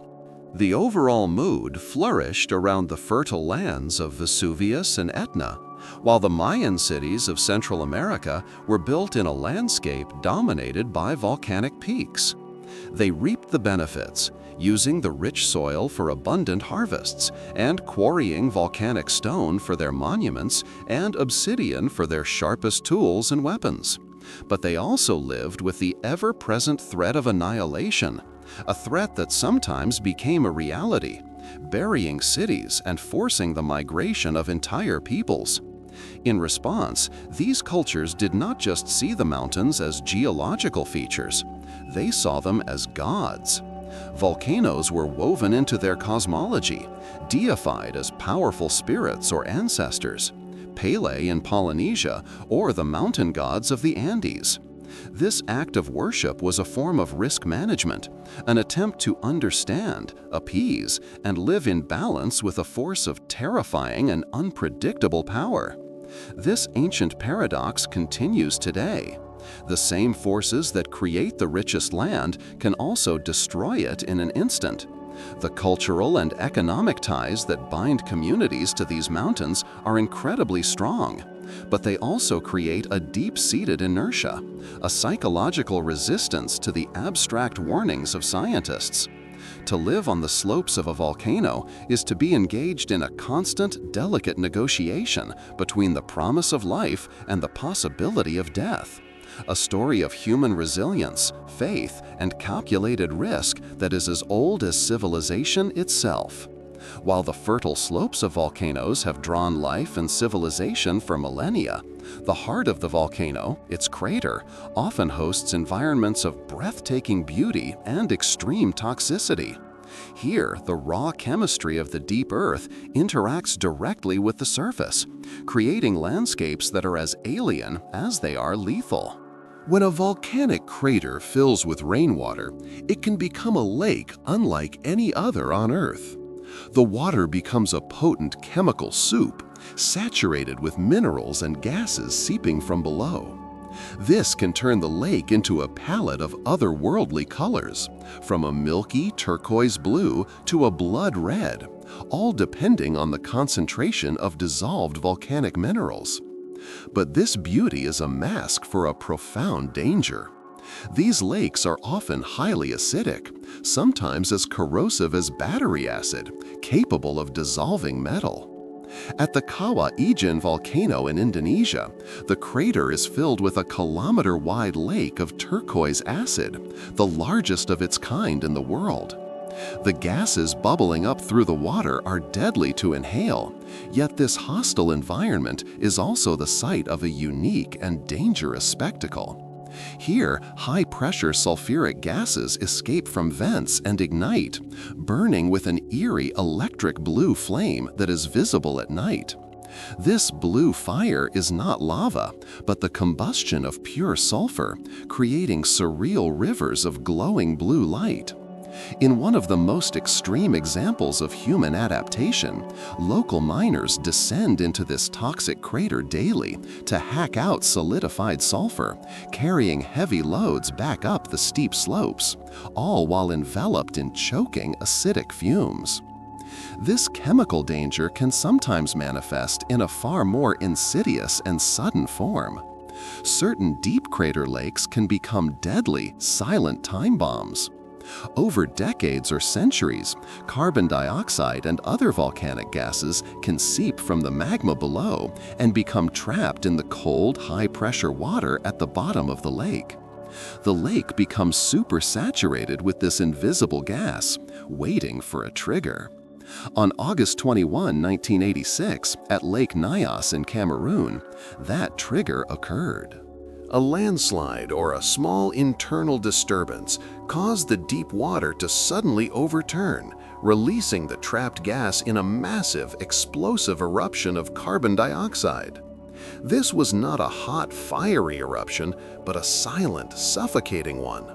The overall mood flourished around the fertile lands of Vesuvius and Etna, while the Mayan cities of Central America were built in a landscape dominated by volcanic peaks. They reaped the benefits, using the rich soil for abundant harvests and quarrying volcanic stone for their monuments and obsidian for their sharpest tools and weapons. But they also lived with the ever-present threat of annihilation, a threat that sometimes became a reality, burying cities and forcing the migration of entire peoples. In response, these cultures did not just see the mountains as geological features, they saw them as gods. Volcanoes were woven into their cosmology, deified as powerful spirits or ancestors, Pele in Polynesia, or the mountain gods of the Andes. This act of worship was a form of risk management, an attempt to understand, appease, and live in balance with a force of terrifying and unpredictable power. This ancient paradox continues today. The same forces that create the richest land can also destroy it in an instant. The cultural and economic ties that bind communities to these mountains are incredibly strong, But they also create a deep-seated inertia, a psychological resistance to the abstract warnings of scientists. To live on the slopes of a volcano is to be engaged in a constant, delicate negotiation between the promise of life and the possibility of death. A story of human resilience, faith, and calculated risk that is as old as civilization itself. While the fertile slopes of volcanoes have drawn life and civilization for millennia, the heart of the volcano, its crater, often hosts environments of breathtaking beauty and extreme toxicity. Here, the raw chemistry of the deep earth interacts directly with the surface, creating landscapes that are as alien as they are lethal. When a volcanic crater fills with rainwater, it can become a lake unlike any other on Earth. The water becomes a potent chemical soup, saturated with minerals and gases seeping from below. This can turn the lake into a palette of otherworldly colors, from a milky turquoise blue to a blood red, all depending on the concentration of dissolved volcanic minerals. But this beauty is a mask for a profound danger. These lakes are often highly acidic, sometimes as corrosive as battery acid, capable of dissolving metal. At the Kawah Ijen volcano in Indonesia, the crater is filled with a kilometer-wide lake of turquoise acid, the largest of its kind in the world. The gases bubbling up through the water are deadly to inhale, yet this hostile environment is also the site of a unique and dangerous spectacle. Here, high-pressure sulfuric gases escape from vents and ignite, burning with an eerie electric blue flame that is visible at night. This blue fire is not lava, but the combustion of pure sulfur, creating surreal rivers of glowing blue light. In one of the most extreme examples of human adaptation, local miners descend into this toxic crater daily to hack out solidified sulfur, carrying heavy loads back up the steep slopes, all while enveloped in choking acidic fumes. This chemical danger can sometimes manifest in a far more insidious and sudden form. Certain deep crater lakes can become deadly, silent time bombs. Over decades or centuries, carbon dioxide and other volcanic gases can seep from the magma below and become trapped in the cold, high-pressure water at the bottom of the lake. The lake becomes supersaturated with this invisible gas, waiting for a trigger. On August 21, 1986, at Lake Nyos in Cameroon, that trigger occurred. A landslide or a small internal disturbance caused the deep water to suddenly overturn, releasing the trapped gas in a massive, explosive eruption of carbon dioxide. This was not a hot, fiery eruption, but a silent, suffocating one.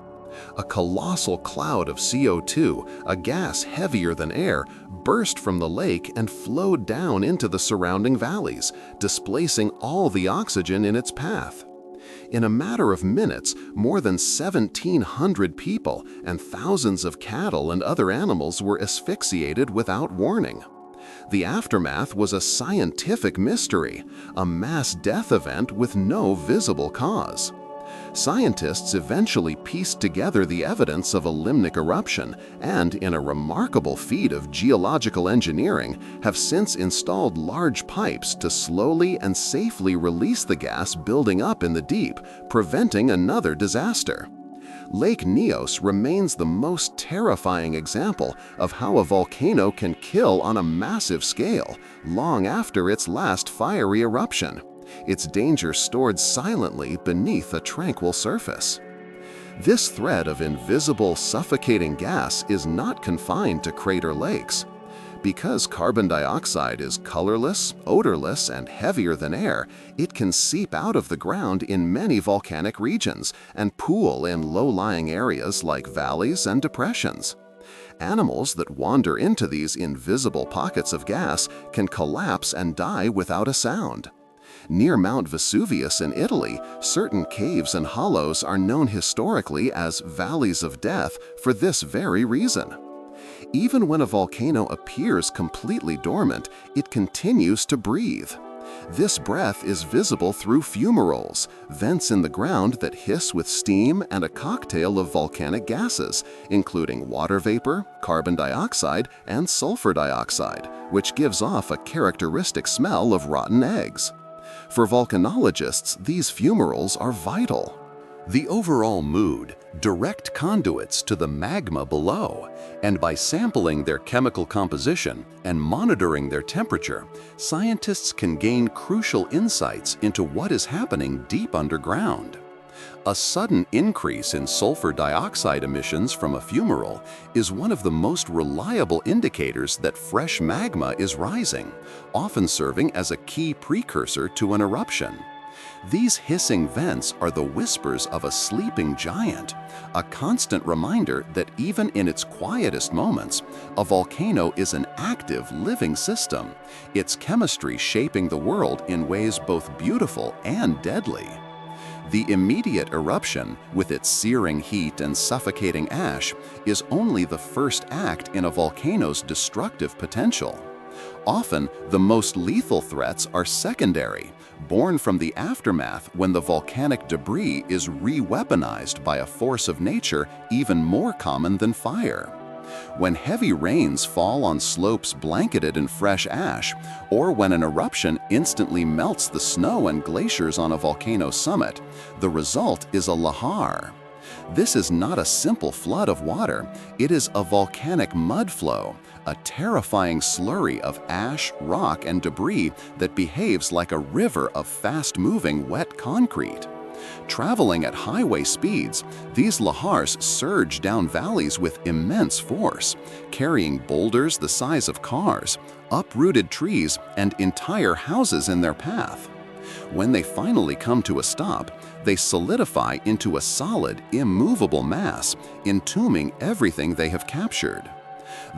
A colossal cloud of CO2, a gas heavier than air, burst from the lake and flowed down into the surrounding valleys, displacing all the oxygen in its path. In a matter of minutes, more than 1,700 people and thousands of cattle and other animals were asphyxiated without warning. The aftermath was a scientific mystery, a mass death event with no visible cause. Scientists eventually pieced together the evidence of a limnic eruption and, in a remarkable feat of geological engineering, have since installed large pipes to slowly and safely release the gas building up in the deep, preventing another disaster. Lake Nyos remains the most terrifying example of how a volcano can kill on a massive scale long after its last fiery eruption, its danger stored silently beneath a tranquil surface. This thread of invisible, suffocating gas is not confined to crater lakes. Because carbon dioxide is colorless, odorless, and heavier than air, it can seep out of the ground in many volcanic regions and pool in low-lying areas like valleys and depressions. Animals that wander into these invisible pockets of gas can collapse and die without a sound. Near Mount Vesuvius in Italy, certain caves and hollows are known historically as valleys of death for this very reason. Even when a volcano appears completely dormant, it continues to breathe. This breath is visible through fumaroles, vents in the ground that hiss with steam and a cocktail of volcanic gases, including water vapor, carbon dioxide, and sulfur dioxide, which gives off a characteristic smell of rotten eggs. For volcanologists, these fumaroles are vital. The overall mood, direct conduits to the magma below, and by sampling their chemical composition and monitoring their temperature, scientists can gain crucial insights into what is happening deep underground. A sudden increase in sulfur dioxide emissions from a fumarole is one of the most reliable indicators that fresh magma is rising, often serving as a key precursor to an eruption. These hissing vents are the whispers of a sleeping giant, a constant reminder that even in its quietest moments, a volcano is an active, living system, its chemistry shaping the world in ways both beautiful and deadly. The immediate eruption, with its searing heat and suffocating ash, is only the first act in a volcano's destructive potential. Often, the most lethal threats are secondary, born from the aftermath when the volcanic debris is re-weaponized by a force of nature even more common than fire. When heavy rains fall on slopes blanketed in fresh ash, or when an eruption instantly melts the snow and glaciers on a volcano summit, the result is a lahar. This is not a simple flood of water, it is a volcanic mud flow, a terrifying slurry of ash, rock, and debris that behaves like a river of fast-moving wet concrete. Traveling at highway speeds, these lahars surge down valleys with immense force, carrying boulders the size of cars, uprooted trees, and entire houses in their path. When they finally come to a stop, they solidify into a solid, immovable mass, entombing everything they have captured.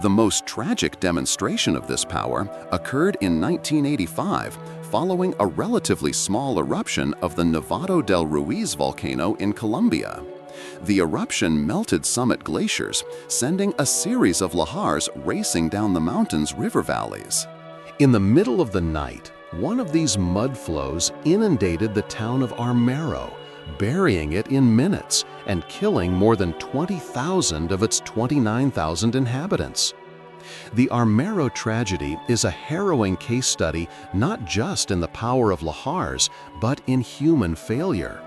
The most tragic demonstration of this power occurred in 1985 following a relatively small eruption of the Nevado del Ruiz volcano in Colombia. The eruption melted summit glaciers, sending a series of lahars racing down the mountain's river valleys. In the middle of the night, one of these mud flows inundated the town of Armero, burying it in minutes and killing more than 20,000 of its 29,000 inhabitants. The Armero tragedy is a harrowing case study not just in the power of lahars, but in human failure.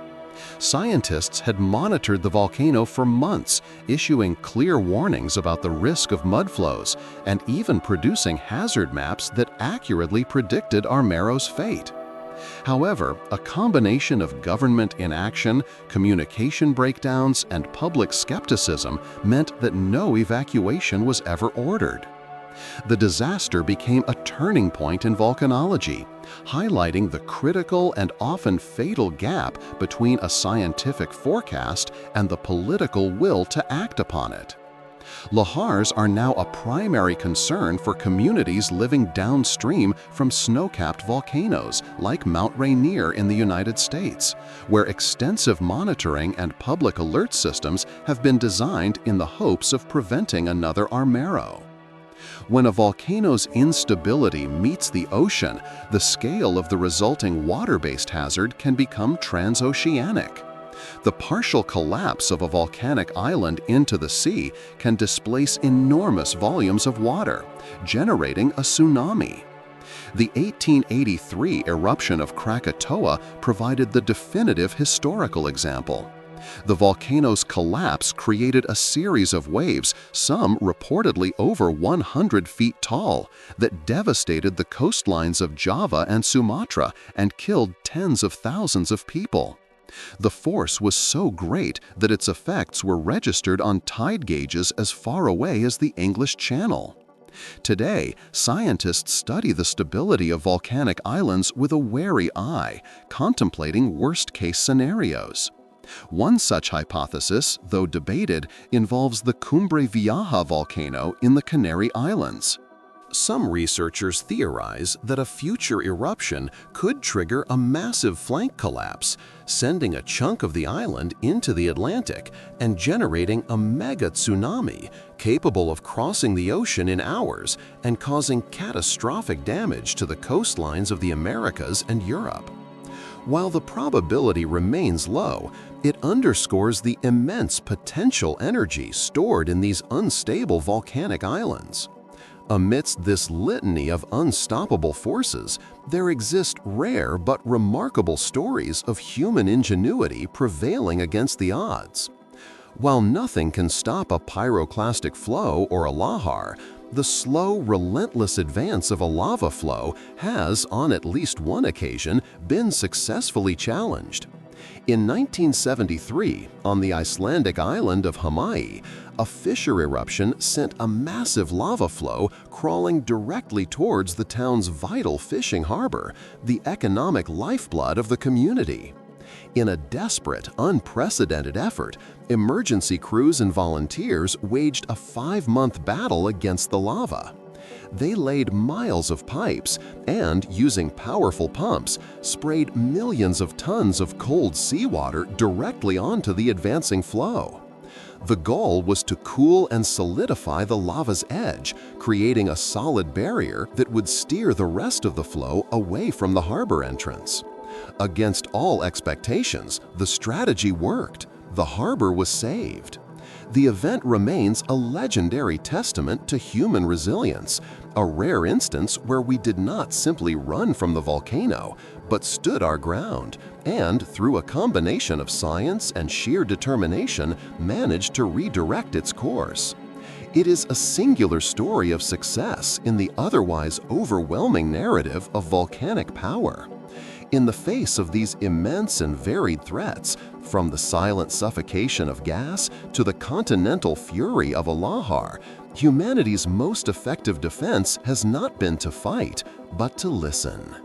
Scientists had monitored the volcano for months, issuing clear warnings about the risk of mud flows and even producing hazard maps that accurately predicted Armero's fate. However, a combination of government inaction, communication breakdowns, and public skepticism meant that no evacuation was ever ordered. The disaster became a turning point in volcanology, highlighting the critical and often fatal gap between a scientific forecast and the political will to act upon it. Lahars are now a primary concern for communities living downstream from snow-capped volcanoes like Mount Rainier in the United States, where extensive monitoring and public alert systems have been designed in the hopes of preventing another Armero. When a volcano's instability meets the ocean, the scale of the resulting water-based hazard can become transoceanic. The partial collapse of a volcanic island into the sea can displace enormous volumes of water, generating a tsunami. The 1883 eruption of Krakatoa provided the definitive historical example. The volcano's collapse created a series of waves, some reportedly over 100 feet tall, that devastated the coastlines of Java and Sumatra and killed tens of thousands of people. The force was so great that its effects were registered on tide gauges as far away as the English Channel. Today, scientists study the stability of volcanic islands with a wary eye, contemplating worst-case scenarios. One such hypothesis, though debated, involves the Cumbre Vieja volcano in the Canary Islands. Some researchers theorize that a future eruption could trigger a massive flank collapse, sending a chunk of the island into the Atlantic and generating a mega tsunami capable of crossing the ocean in hours and causing catastrophic damage to the coastlines of the Americas and Europe. While the probability remains low, it underscores the immense potential energy stored in these unstable volcanic islands. Amidst this litany of unstoppable forces, there exist rare but remarkable stories of human ingenuity prevailing against the odds. While nothing can stop a pyroclastic flow or a lahar, the slow, relentless advance of a lava flow has, on at least one occasion, been successfully challenged. In 1973, on the Icelandic island of Hawaii, a fissure eruption sent a massive lava flow crawling directly towards the town's vital fishing harbor, the economic lifeblood of the community. In a desperate, unprecedented effort, emergency crews and volunteers waged a 5-month battle against the lava. They laid miles of pipes and, using powerful pumps, sprayed millions of tons of cold seawater directly onto the advancing flow. The goal was to cool and solidify the lava's edge, creating a solid barrier that would steer the rest of the flow away from the harbor entrance. Against all expectations, the strategy worked. The harbor was saved. The event remains a legendary testament to human resilience, a rare instance where we did not simply run from the volcano, but stood our ground and, through a combination of science and sheer determination, managed to redirect its course. It is a singular story of success in the otherwise overwhelming narrative of volcanic power. In the face of these immense and varied threats, from the silent suffocation of gas to the continental fury of a lahar, humanity's most effective defense has not been to fight, but to listen.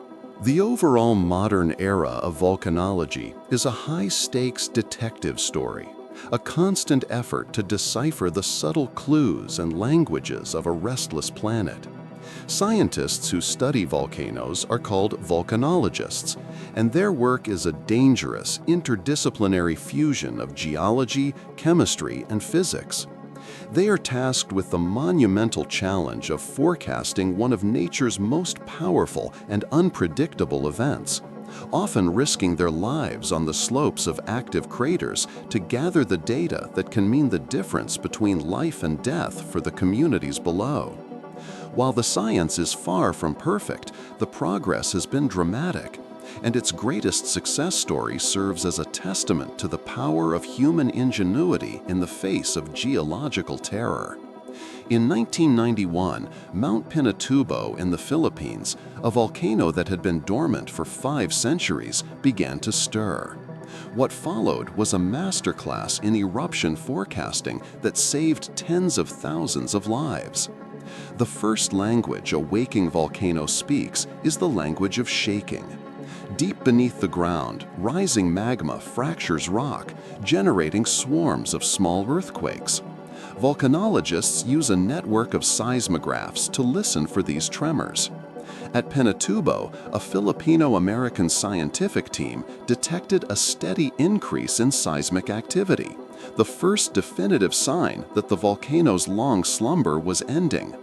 The overall modern era of volcanology is a high-stakes detective story, a constant effort to decipher the subtle clues and languages of a restless planet. Scientists who study volcanoes are called volcanologists, and their work is a dangerous, interdisciplinary fusion of geology, chemistry, and physics. They are tasked with the monumental challenge of forecasting one of nature's most powerful and unpredictable events, often risking their lives on the slopes of active craters to gather the data that can mean the difference between life and death for the communities below. While the science is far from perfect, the progress has been dramatic, and its greatest success story serves as a testament to the power of human ingenuity in the face of geological terror. In 1991, Mount Pinatubo in the Philippines, a volcano that had been dormant for 5 centuries, began to stir. What followed was a masterclass in eruption forecasting that saved tens of thousands of lives. The first language a waking volcano speaks is the language of shaking. Deep beneath the ground, rising magma fractures rock, generating swarms of small earthquakes. Volcanologists use a network of seismographs to listen for these tremors. At Pinatubo, a Filipino-American scientific team detected a steady increase in seismic activity, the first definitive sign that the volcano's long slumber was ending.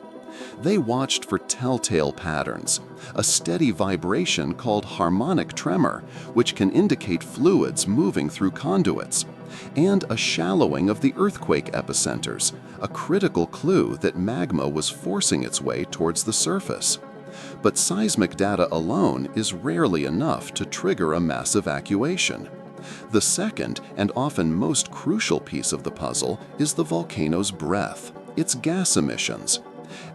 They watched for telltale patterns, a steady vibration called harmonic tremor, which can indicate fluids moving through conduits, and a shallowing of the earthquake epicenters, a critical clue that magma was forcing its way towards the surface. But seismic data alone is rarely enough to trigger a mass evacuation. The second and often most crucial piece of the puzzle is the volcano's breath, its gas emissions.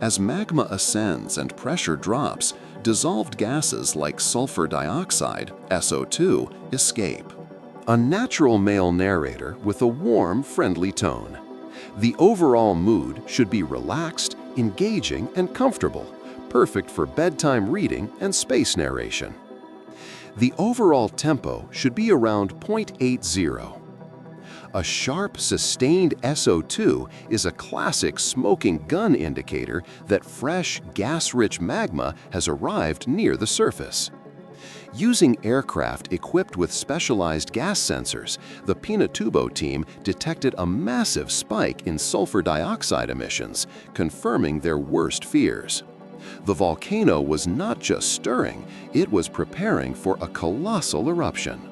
As magma ascends and pressure drops, dissolved gases like sulfur dioxide, SO2, escape. A natural male narrator with a warm, friendly tone. The overall mood should be relaxed, engaging, and comfortable, perfect for bedtime reading and space narration. The overall tempo should be around 0.80. A sharp, sustained SO2 is a classic smoking gun indicator that fresh, gas-rich magma has arrived near the surface. Using aircraft equipped with specialized gas sensors, the Pinatubo team detected a massive spike in sulfur dioxide emissions, confirming their worst fears. The volcano was not just stirring, it was preparing for a colossal eruption.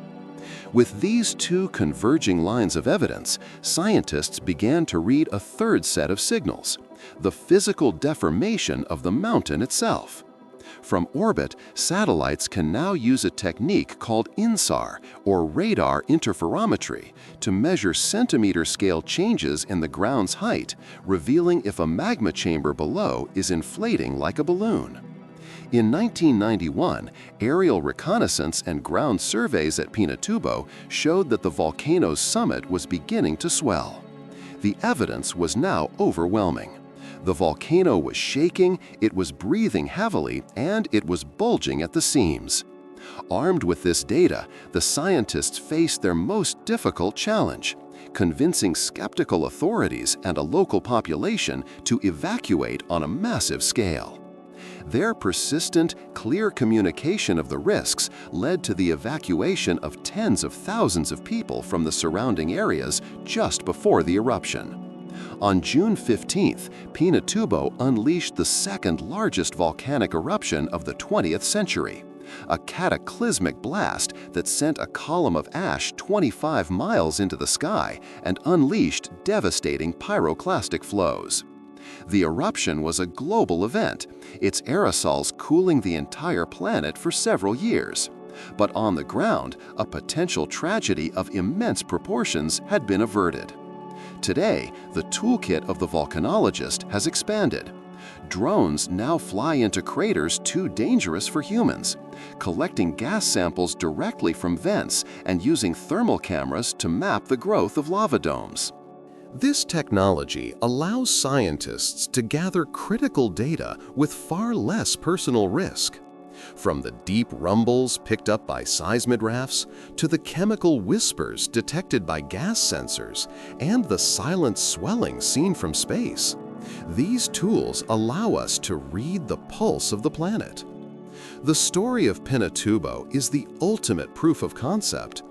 With these two converging lines of evidence, scientists began to read a third set of signals: the physical deformation of the mountain itself. From orbit, satellites can now use a technique called INSAR, or radar interferometry, to measure centimeter-scale changes in the ground's height, revealing if a magma chamber below is inflating like a balloon. In 1991, aerial reconnaissance and ground surveys at Pinatubo showed that the volcano's summit was beginning to swell. The evidence was now overwhelming. The volcano was shaking, it was breathing heavily, and it was bulging at the seams. Armed with this data, the scientists faced their most difficult challenge: convincing skeptical authorities and a local population to evacuate on a massive scale. Their persistent, clear communication of the risks led to the evacuation of tens of thousands of people from the surrounding areas just before the eruption. On June 15th, Pinatubo unleashed the second largest volcanic eruption of the 20th century, a cataclysmic blast that sent a column of ash 25 miles into the sky and unleashed devastating pyroclastic flows. The eruption was a global event, its aerosols cooling the entire planet for several years. But on the ground, a potential tragedy of immense proportions had been averted. Today, the toolkit of the volcanologist has expanded. Drones now fly into craters too dangerous for humans, collecting gas samples directly from vents and using thermal cameras to map the growth of lava domes. This technology allows scientists to gather critical data with far less personal risk. From the deep rumbles picked up by seismographs to the chemical whispers detected by gas sensors and the silent swelling seen from space, these tools allow us to read the pulse of the planet. The story of Pinatubo is the ultimate proof of concept.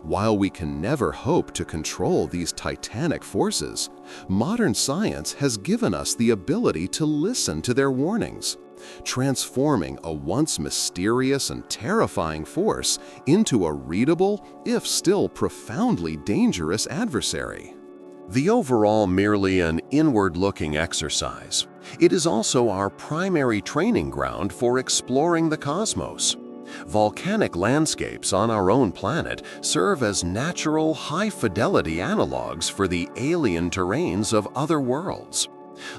While we can never hope to control these titanic forces, modern science has given us the ability to listen to their warnings, transforming a once mysterious and terrifying force into a readable, if still profoundly dangerous adversary. The overall merely an inward-looking exercise, it is also our primary training ground for exploring the cosmos. Volcanic landscapes on our own planet serve as natural, high-fidelity analogs for the alien terrains of other worlds.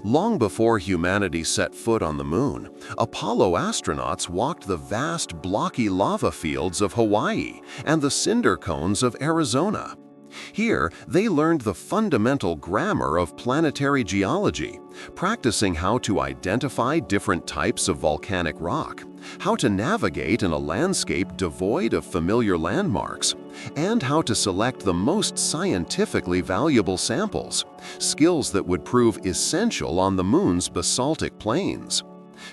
Long before humanity set foot on the moon, Apollo astronauts walked the vast, blocky lava fields of Hawaii and the cinder cones of Arizona. Here, they learned the fundamental grammar of planetary geology, practicing how to identify different types of volcanic rock, how to navigate in a landscape devoid of familiar landmarks, and how to select the most scientifically valuable samples, skills that would prove essential on the moon's basaltic plains.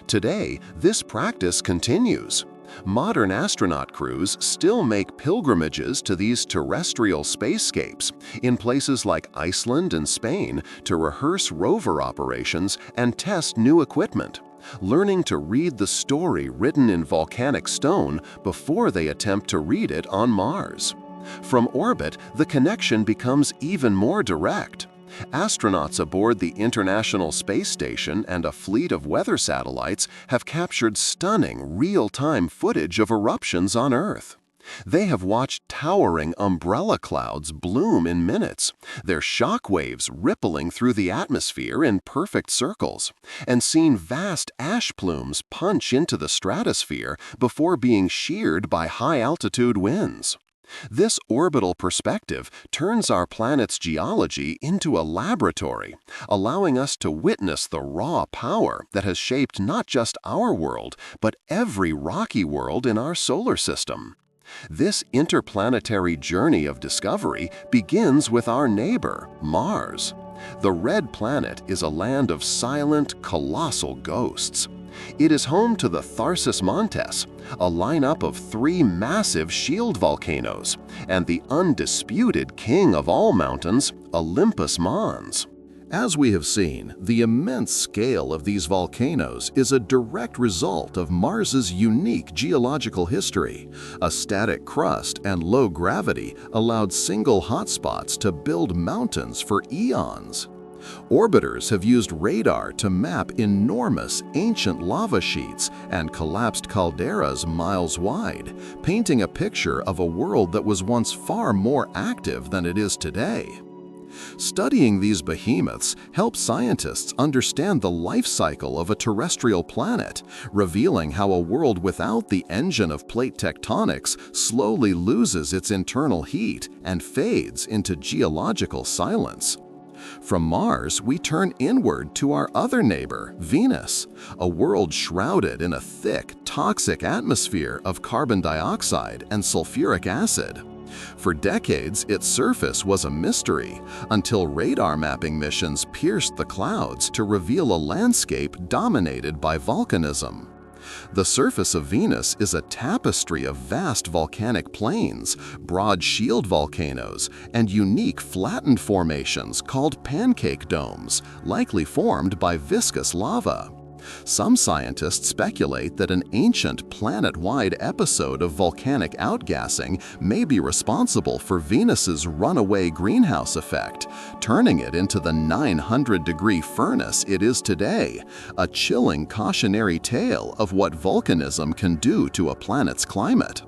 Today, this practice continues. Modern astronaut crews still make pilgrimages to these terrestrial spacescapes in places like Iceland and Spain to rehearse rover operations and test new equipment, learning to read the story written in volcanic stone before they attempt to read it on Mars. From orbit, the connection becomes even more direct. Astronauts aboard the International Space Station and a fleet of weather satellites have captured stunning, real-time footage of eruptions on Earth. They have watched towering umbrella clouds bloom in minutes, their shock waves rippling through the atmosphere in perfect circles, and seen vast ash plumes punch into the stratosphere before being sheared by high-altitude winds. This orbital perspective turns our planet's geology into a laboratory, allowing us to witness the raw power that has shaped not just our world, but every rocky world in our solar system. This interplanetary journey of discovery begins with our neighbor, Mars. The red planet is a land of silent, colossal ghosts. It is home to the Tharsis Montes, a lineup of 3 massive shield volcanoes, and the undisputed king of all mountains, Olympus Mons. As we have seen, the immense scale of these volcanoes is a direct result of Mars's unique geological history. A static crust and low gravity allowed single hotspots to build mountains for eons. Orbiters have used radar to map enormous ancient lava sheets and collapsed calderas miles wide, painting a picture of a world that was once far more active than it is today. Studying these behemoths helps scientists understand the life cycle of a terrestrial planet, revealing how a world without the engine of plate tectonics slowly loses its internal heat and fades into geological silence. From Mars, we turn inward to our other neighbor, Venus, a world shrouded in a thick, toxic atmosphere of carbon dioxide and sulfuric acid. For decades, its surface was a mystery, until radar mapping missions pierced the clouds to reveal a landscape dominated by volcanism. The surface of Venus is a tapestry of vast volcanic plains, broad shield volcanoes, and unique flattened formations called pancake domes, likely formed by viscous lava. Some scientists speculate that an ancient planet-wide episode of volcanic outgassing may be responsible for Venus's runaway greenhouse effect, turning it into the 900-degree furnace it is today, a chilling cautionary tale of what volcanism can do to a planet's climate.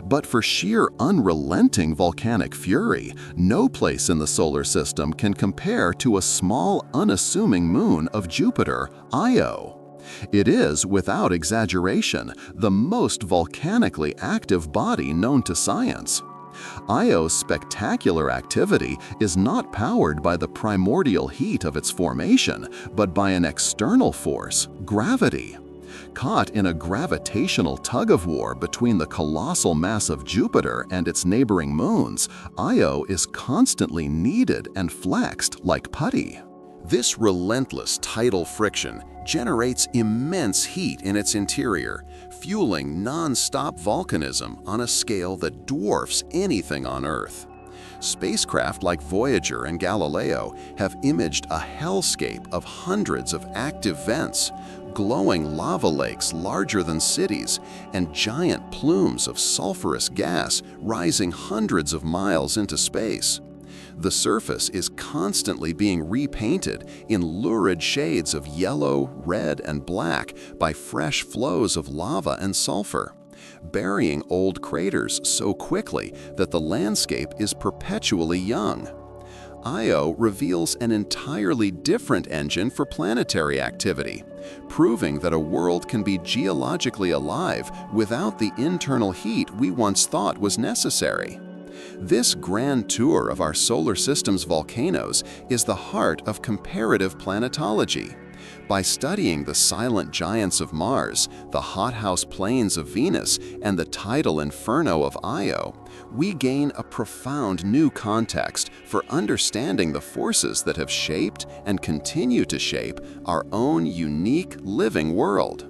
But for sheer unrelenting volcanic fury, no place in the solar system can compare to a small, unassuming moon of Jupiter, Io. It is, without exaggeration, the most volcanically active body known to science. Io's spectacular activity is not powered by the primordial heat of its formation, but by an external force, gravity. Caught in a gravitational tug-of-war between the colossal mass of Jupiter and its neighboring moons, Io is constantly kneaded and flexed like putty. This relentless tidal friction generates immense heat in its interior, fueling non-stop volcanism on a scale that dwarfs anything on Earth. Spacecraft like Voyager and Galileo have imaged a hellscape of hundreds of active vents, glowing lava lakes larger than cities, and giant plumes of sulfurous gas rising hundreds of miles into space. The surface is constantly being repainted in lurid shades of yellow, red, and black by fresh flows of lava and sulfur, burying old craters so quickly that the landscape is perpetually young. Io reveals an entirely different engine for planetary activity, proving that a world can be geologically alive without the internal heat we once thought was necessary. This grand tour of our solar system's volcanoes is the heart of comparative planetology. By studying the silent giants of Mars, the hothouse plains of Venus, and the tidal inferno of Io, we gain a profound new context for understanding the forces that have shaped and continue to shape our own unique living world.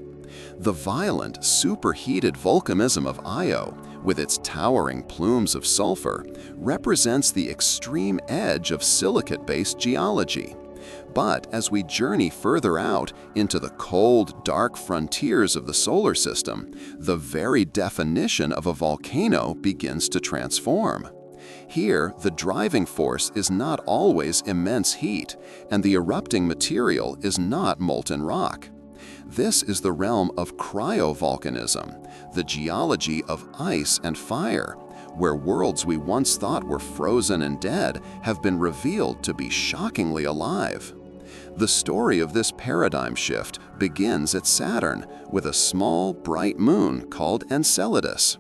The violent, superheated volcanism of Io, with its towering plumes of sulfur, represents the extreme edge of silicate-based geology. But as we journey further out into the cold, dark frontiers of the solar system, the very definition of a volcano begins to transform. Here, the driving force is not always immense heat, and the erupting material is not molten rock. This is the realm of cryovolcanism, the geology of ice and fire, where worlds we once thought were frozen and dead have been revealed to be shockingly alive. The story of this paradigm shift begins at Saturn with a small, bright moon called Enceladus.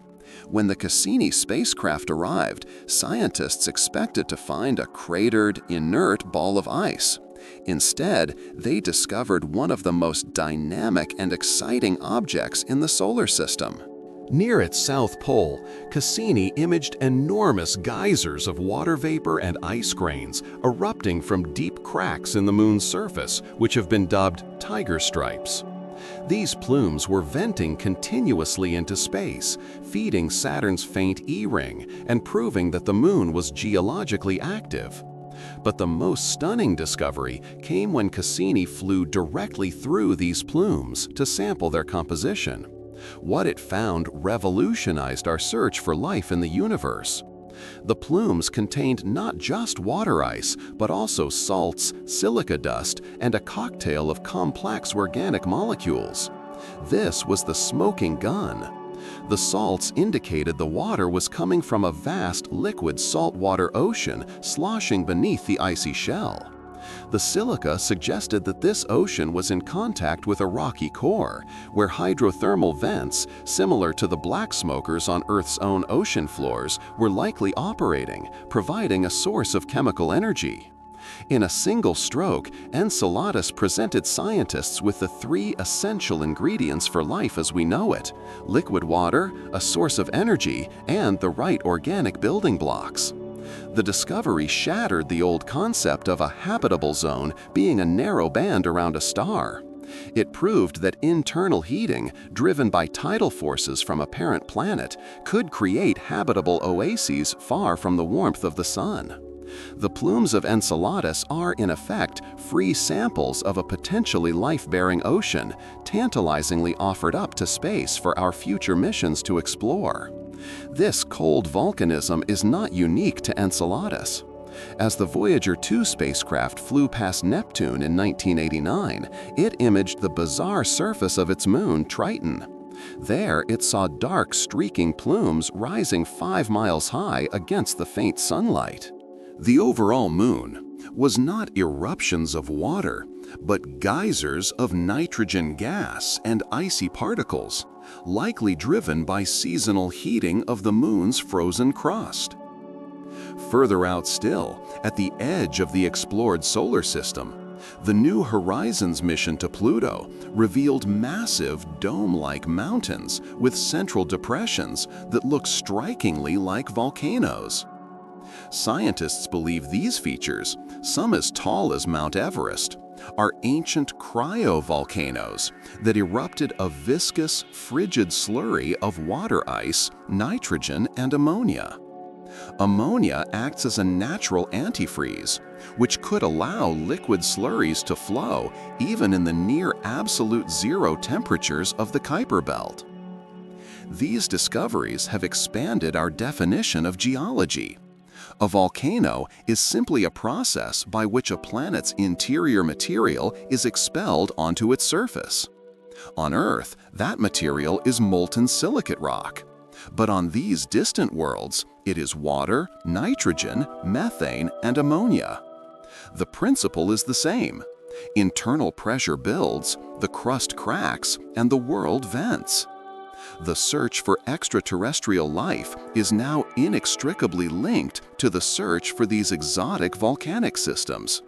When the Cassini spacecraft arrived, scientists expected to find a cratered, inert ball of ice. Instead, they discovered one of the most dynamic and exciting objects in the solar system. Near its south pole, Cassini imaged enormous geysers of water vapor and ice grains erupting from deep cracks in the Moon's surface, which have been dubbed tiger stripes. These plumes were venting continuously into space, feeding Saturn's faint E-ring and proving that the Moon was geologically active. But the most stunning discovery came when Cassini flew directly through these plumes to sample their composition. What it found revolutionized our search for life in the universe. The plumes contained not just water ice, but also salts, silica dust, and a cocktail of complex organic molecules. This was the smoking gun. The salts indicated the water was coming from a vast liquid saltwater ocean sloshing beneath the icy shell. The silica suggested that this ocean was in contact with a rocky core, where hydrothermal vents, similar to the black smokers on Earth's own ocean floors, were likely operating, providing a source of chemical energy. In a single stroke, Enceladus presented scientists with the three essential ingredients for life as we know it: liquid water, a source of energy, and the right organic building blocks. The discovery shattered the old concept of a habitable zone being a narrow band around a star. It proved that internal heating, driven by tidal forces from a parent planet, could create habitable oases far from the warmth of the sun. The plumes of Enceladus are, in effect, free samples of a potentially life-bearing ocean, tantalizingly offered up to space for our future missions to explore. This cold volcanism is not unique to Enceladus. As the Voyager 2 spacecraft flew past Neptune in 1989, it imaged the bizarre surface of its moon, Triton. There, it saw dark, streaking plumes rising 5 miles high against the faint sunlight. The overall moon was not eruptions of water, but geysers of nitrogen gas and icy particles, likely driven by seasonal heating of the moon's frozen crust. Further out still, at the edge of the explored solar system, the New Horizons mission to Pluto revealed massive dome-like mountains with central depressions that look strikingly like volcanoes. Scientists believe these features, some as tall as Mount Everest, are ancient cryovolcanoes that erupted a viscous, frigid slurry of water ice, nitrogen, and ammonia. Ammonia acts as a natural antifreeze, which could allow liquid slurries to flow even in the near absolute zero temperatures of the Kuiper Belt. These discoveries have expanded our definition of geology. A volcano is simply a process by which a planet's interior material is expelled onto its surface. On Earth, that material is molten silicate rock. But on these distant worlds, it is water, nitrogen, methane, and ammonia. The principle is the same. Internal pressure builds, the crust cracks, and the world vents. The search for extraterrestrial life is now inextricably linked to the search for these exotic volcanic systems.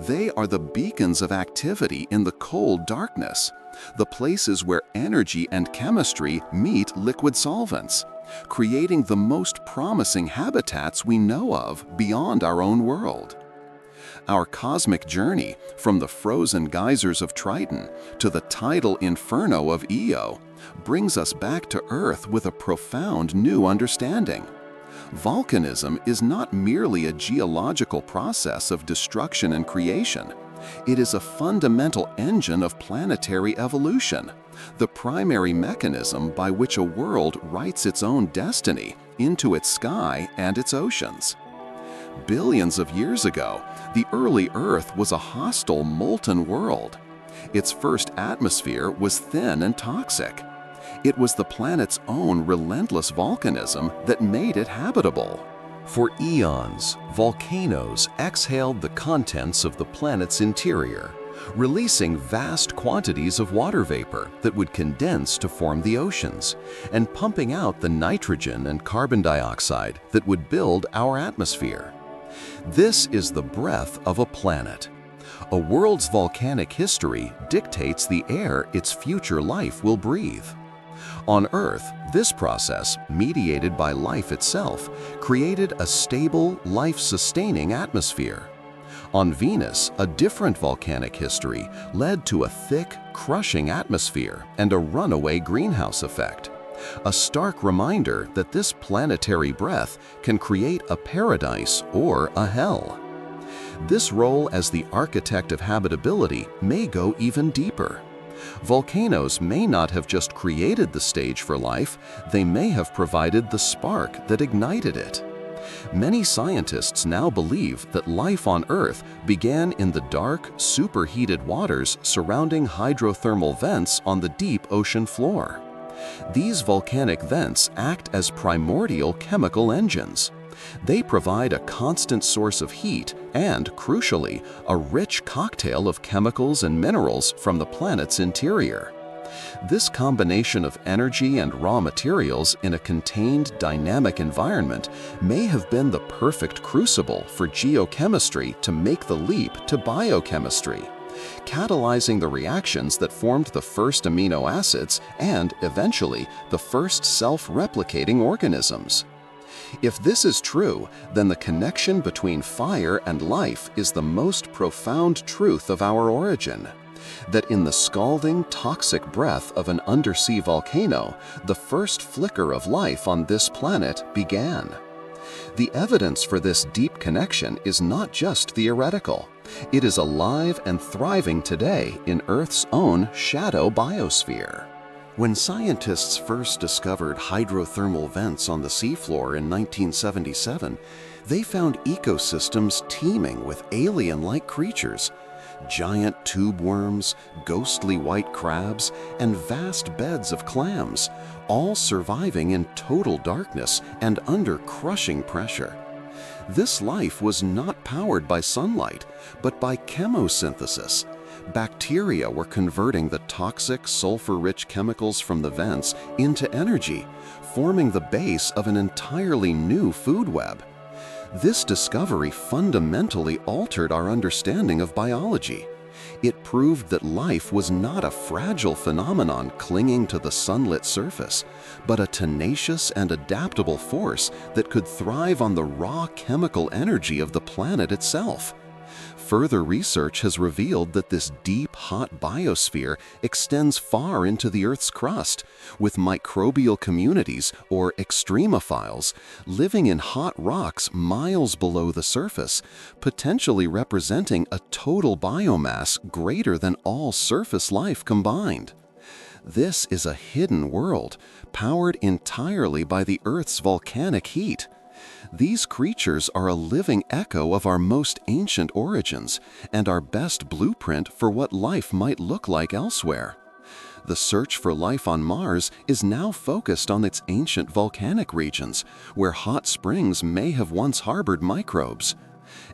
They are the beacons of activity in the cold darkness, the places where energy and chemistry meet liquid solvents, creating the most promising habitats we know of beyond our own world. Our cosmic journey from the frozen geysers of Triton to the tidal inferno of Io brings us back to Earth with a profound new understanding. Volcanism is not merely a geological process of destruction and creation. It is a fundamental engine of planetary evolution, the primary mechanism by which a world writes its own destiny into its sky and its oceans. Billions of years ago, the early Earth was a hostile, molten world. Its first atmosphere was thin and toxic. It was the planet's own relentless volcanism that made it habitable. For eons, volcanoes exhaled the contents of the planet's interior, releasing vast quantities of water vapor that would condense to form the oceans, and pumping out the nitrogen and carbon dioxide that would build our atmosphere. This is the breath of a planet. A world's volcanic history dictates the air its future life will breathe. On Earth, this process, mediated by life itself, created a stable, life-sustaining atmosphere. On Venus, a different volcanic history led to a thick, crushing atmosphere and a runaway greenhouse effect. A stark reminder that this planetary breath can create a paradise or a hell. This role as the architect of habitability may go even deeper. Volcanoes may not have just created the stage for life, they may have provided the spark that ignited it. Many scientists now believe that life on Earth began in the dark, superheated waters surrounding hydrothermal vents on the deep ocean floor. These volcanic vents act as primordial chemical engines. They provide a constant source of heat and, crucially, a rich cocktail of chemicals and minerals from the planet's interior. This combination of energy and raw materials in a contained, dynamic environment may have been the perfect crucible for geochemistry to make the leap to biochemistry, catalyzing the reactions that formed the first amino acids and, eventually, the first self-replicating organisms. If this is true, then the connection between fire and life is the most profound truth of our origin. That in the scalding, toxic breath of an undersea volcano, the first flicker of life on this planet began. The evidence for this deep connection is not just theoretical. It is alive and thriving today in Earth's own shadow biosphere. When scientists first discovered hydrothermal vents on the seafloor in 1977, they found ecosystems teeming with alien-like creatures. Giant tube worms, ghostly white crabs, and vast beds of clams, all surviving in total darkness and under crushing pressure. This life was not powered by sunlight, but by chemosynthesis. Bacteria were converting the toxic, sulfur-rich chemicals from the vents into energy, forming the base of an entirely new food web. This discovery fundamentally altered our understanding of biology. It proved that life was not a fragile phenomenon clinging to the sunlit surface, but a tenacious and adaptable force that could thrive on the raw chemical energy of the planet itself. Further research has revealed that this deep, hot biosphere extends far into the Earth's crust, with microbial communities, or extremophiles, living in hot rocks miles below the surface, potentially representing a total biomass greater than all surface life combined. This is a hidden world, powered entirely by the Earth's volcanic heat. These creatures are a living echo of our most ancient origins and our best blueprint for what life might look like elsewhere. The search for life on Mars is now focused on its ancient volcanic regions, where hot springs may have once harbored microbes.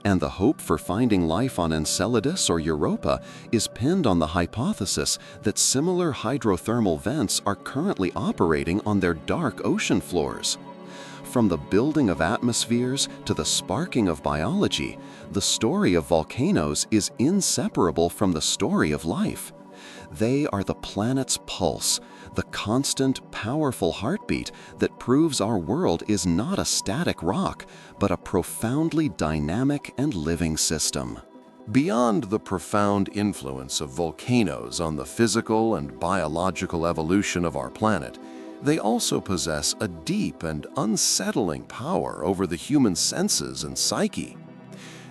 And the hope for finding life on Enceladus or Europa is pinned on the hypothesis that similar hydrothermal vents are currently operating on their dark ocean floors. From the building of atmospheres to the sparking of biology, the story of volcanoes is inseparable from the story of life. They are the planet's pulse, the constant, powerful heartbeat that proves our world is not a static rock, but a profoundly dynamic and living system. Beyond the profound influence of volcanoes on the physical and biological evolution of our planet, they also possess a deep and unsettling power over the human senses and psyche.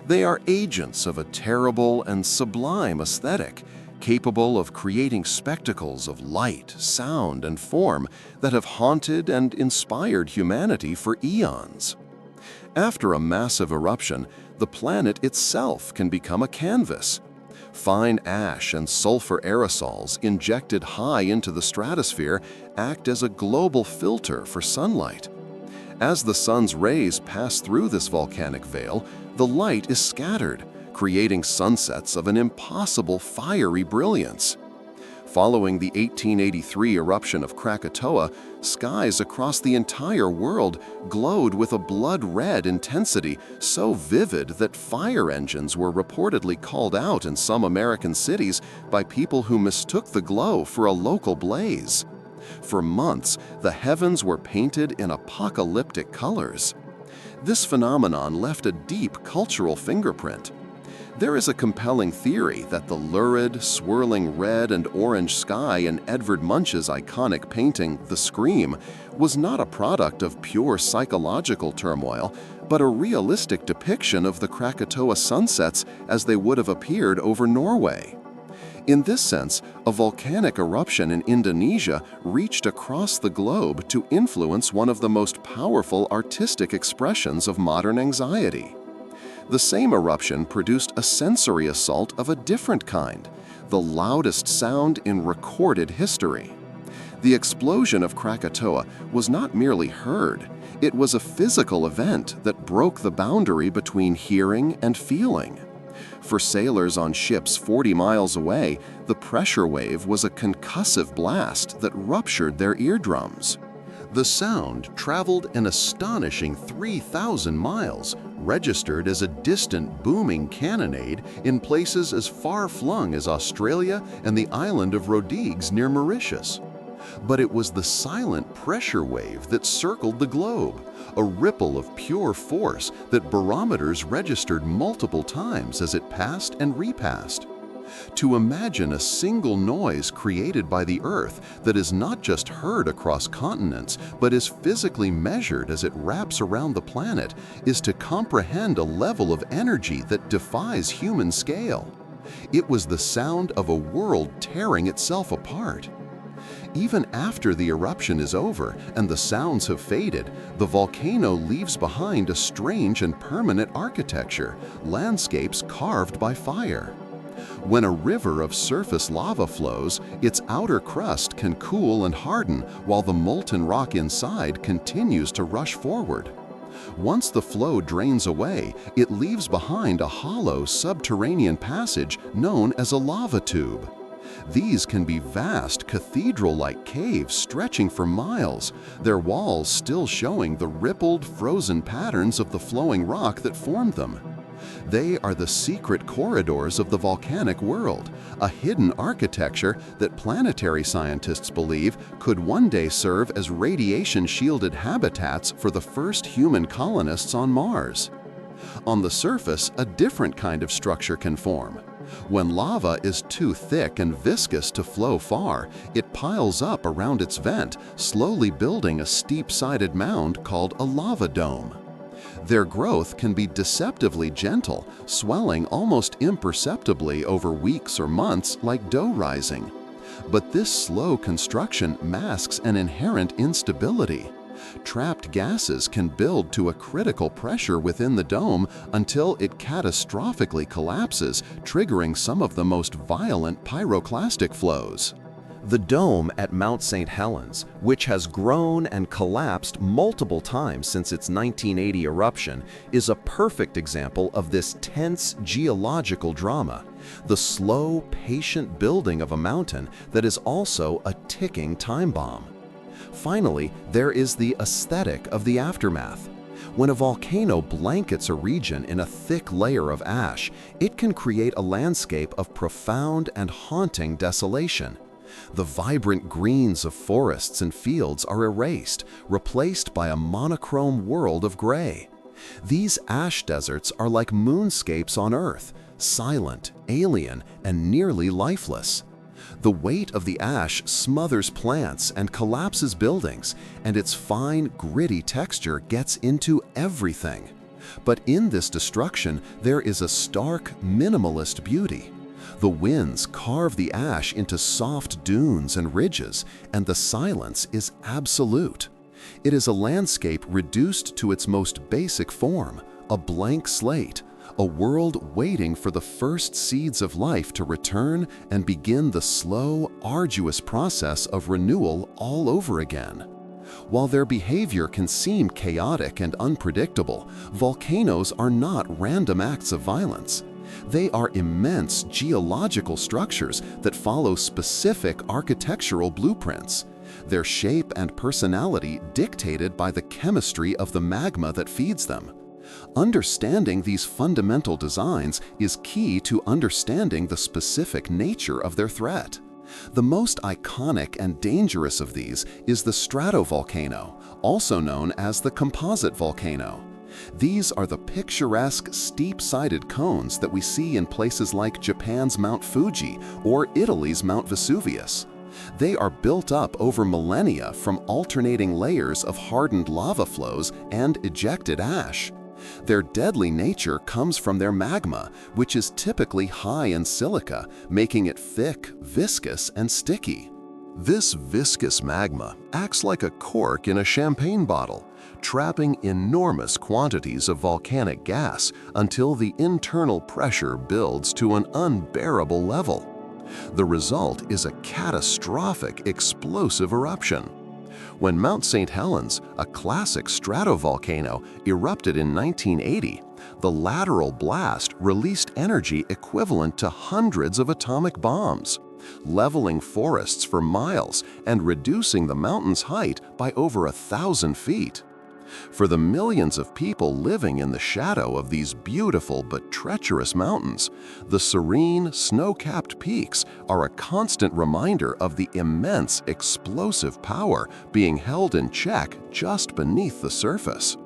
They are agents of a terrible and sublime aesthetic, capable of creating spectacles of light, sound, and form that have haunted and inspired humanity for eons. After a massive eruption, the planet itself can become a canvas. Fine ash and sulfur aerosols injected high into the stratosphere act as a global filter for sunlight. As the sun's rays pass through this volcanic veil, the light is scattered, creating sunsets of an impossible fiery brilliance. Following the 1883 eruption of Krakatoa, skies across the entire world glowed with a blood-red intensity so vivid that fire engines were reportedly called out in some American cities by people who mistook the glow for a local blaze. For months, the heavens were painted in apocalyptic colors. This phenomenon left a deep cultural fingerprint. There is a compelling theory that the lurid, swirling red and orange sky in Edvard Munch's iconic painting, The Scream, was not a product of pure psychological turmoil, but a realistic depiction of the Krakatoa sunsets as they would have appeared over Norway. In this sense, a volcanic eruption in Indonesia reached across the globe to influence one of the most powerful artistic expressions of modern anxiety. The same eruption produced a sensory assault of a different kind, the loudest sound in recorded history. The explosion of Krakatoa was not merely heard, it was a physical event that broke the boundary between hearing and feeling. For sailors on ships 40 miles away, the pressure wave was a concussive blast that ruptured their eardrums. The sound traveled an astonishing 3,000 miles, registered as a distant booming cannonade in places as far-flung as Australia and the island of Rodrigues near Mauritius. But it was the silent pressure wave that circled the globe, a ripple of pure force that barometers registered multiple times as it passed and repassed. To imagine a single noise created by the Earth that is not just heard across continents, but is physically measured as it wraps around the planet, is to comprehend a level of energy that defies human scale. It was the sound of a world tearing itself apart. Even after the eruption is over and the sounds have faded, the volcano leaves behind a strange and permanent architecture, landscapes carved by fire. When a river of surface lava flows, its outer crust can cool and harden while the molten rock inside continues to rush forward. Once the flow drains away, it leaves behind a hollow subterranean passage known as a lava tube. These can be vast, cathedral-like caves stretching for miles, their walls still showing the rippled, frozen patterns of the flowing rock that formed them. They are the secret corridors of the volcanic world, a hidden architecture that planetary scientists believe could one day serve as radiation-shielded habitats for the first human colonists on Mars. On the surface, a different kind of structure can form. When lava is too thick and viscous to flow far, it piles up around its vent, slowly building a steep-sided mound called a lava dome. Their growth can be deceptively gentle, swelling almost imperceptibly over weeks or months like dough rising. But this slow construction masks an inherent instability. Trapped gases can build to a critical pressure within the dome until it catastrophically collapses, triggering some of the most violent pyroclastic flows. The dome at Mount St. Helens, which has grown and collapsed multiple times since its 1980 eruption, is a perfect example of this tense geological drama, the slow, patient building of a mountain that is also a ticking time bomb. Finally, there is the aesthetic of the aftermath. When a volcano blankets a region in a thick layer of ash, it can create a landscape of profound and haunting desolation. The vibrant greens of forests and fields are erased, replaced by a monochrome world of gray. These ash deserts are like moonscapes on Earth, silent, alien, and nearly lifeless. The weight of the ash smothers plants and collapses buildings, and its fine, gritty texture gets into everything. But in this destruction, there is a stark, minimalist beauty. The winds carve the ash into soft dunes and ridges, and the silence is absolute. It is a landscape reduced to its most basic form, a blank slate, a world waiting for the first seeds of life to return and begin the slow, arduous process of renewal all over again. While their behavior can seem chaotic and unpredictable, volcanoes are not random acts of violence. They are immense geological structures that follow specific architectural blueprints, their shape and personality dictated by the chemistry of the magma that feeds them. Understanding these fundamental designs is key to understanding the specific nature of their threat. The most iconic and dangerous of these is the stratovolcano, also known as the composite volcano. These are the picturesque, steep-sided cones that we see in places like Japan's Mount Fuji or Italy's Mount Vesuvius. They are built up over millennia from alternating layers of hardened lava flows and ejected ash. Their deadly nature comes from their magma, which is typically high in silica, making it thick, viscous, and sticky. This viscous magma acts like a cork in a champagne bottle, trapping enormous quantities of volcanic gas until the internal pressure builds to an unbearable level. The result is a catastrophic explosive eruption. When Mount St. Helens, a classic stratovolcano, erupted in 1980, the lateral blast released energy equivalent to hundreds of atomic bombs, leveling forests for miles and reducing the mountain's height by over 1,000 feet. For the millions of people living in the shadow of these beautiful but treacherous mountains, the serene, snow-capped peaks are a constant reminder of the immense explosive power being held in check just beneath the surface.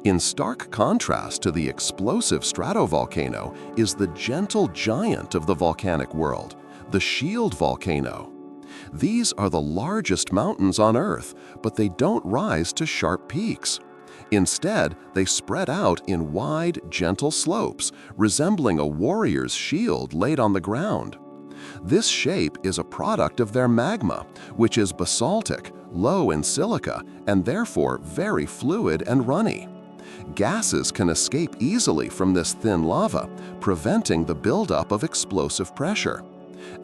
In stark contrast to the explosive stratovolcano is the gentle giant of the volcanic world, the shield volcano. These are the largest mountains on Earth, but they don't rise to sharp peaks. Instead, they spread out in wide, gentle slopes, resembling a warrior's shield laid on the ground. This shape is a product of their magma, which is basaltic, low in silica, and therefore very fluid and runny. Gases can escape easily from this thin lava, preventing the buildup of explosive pressure.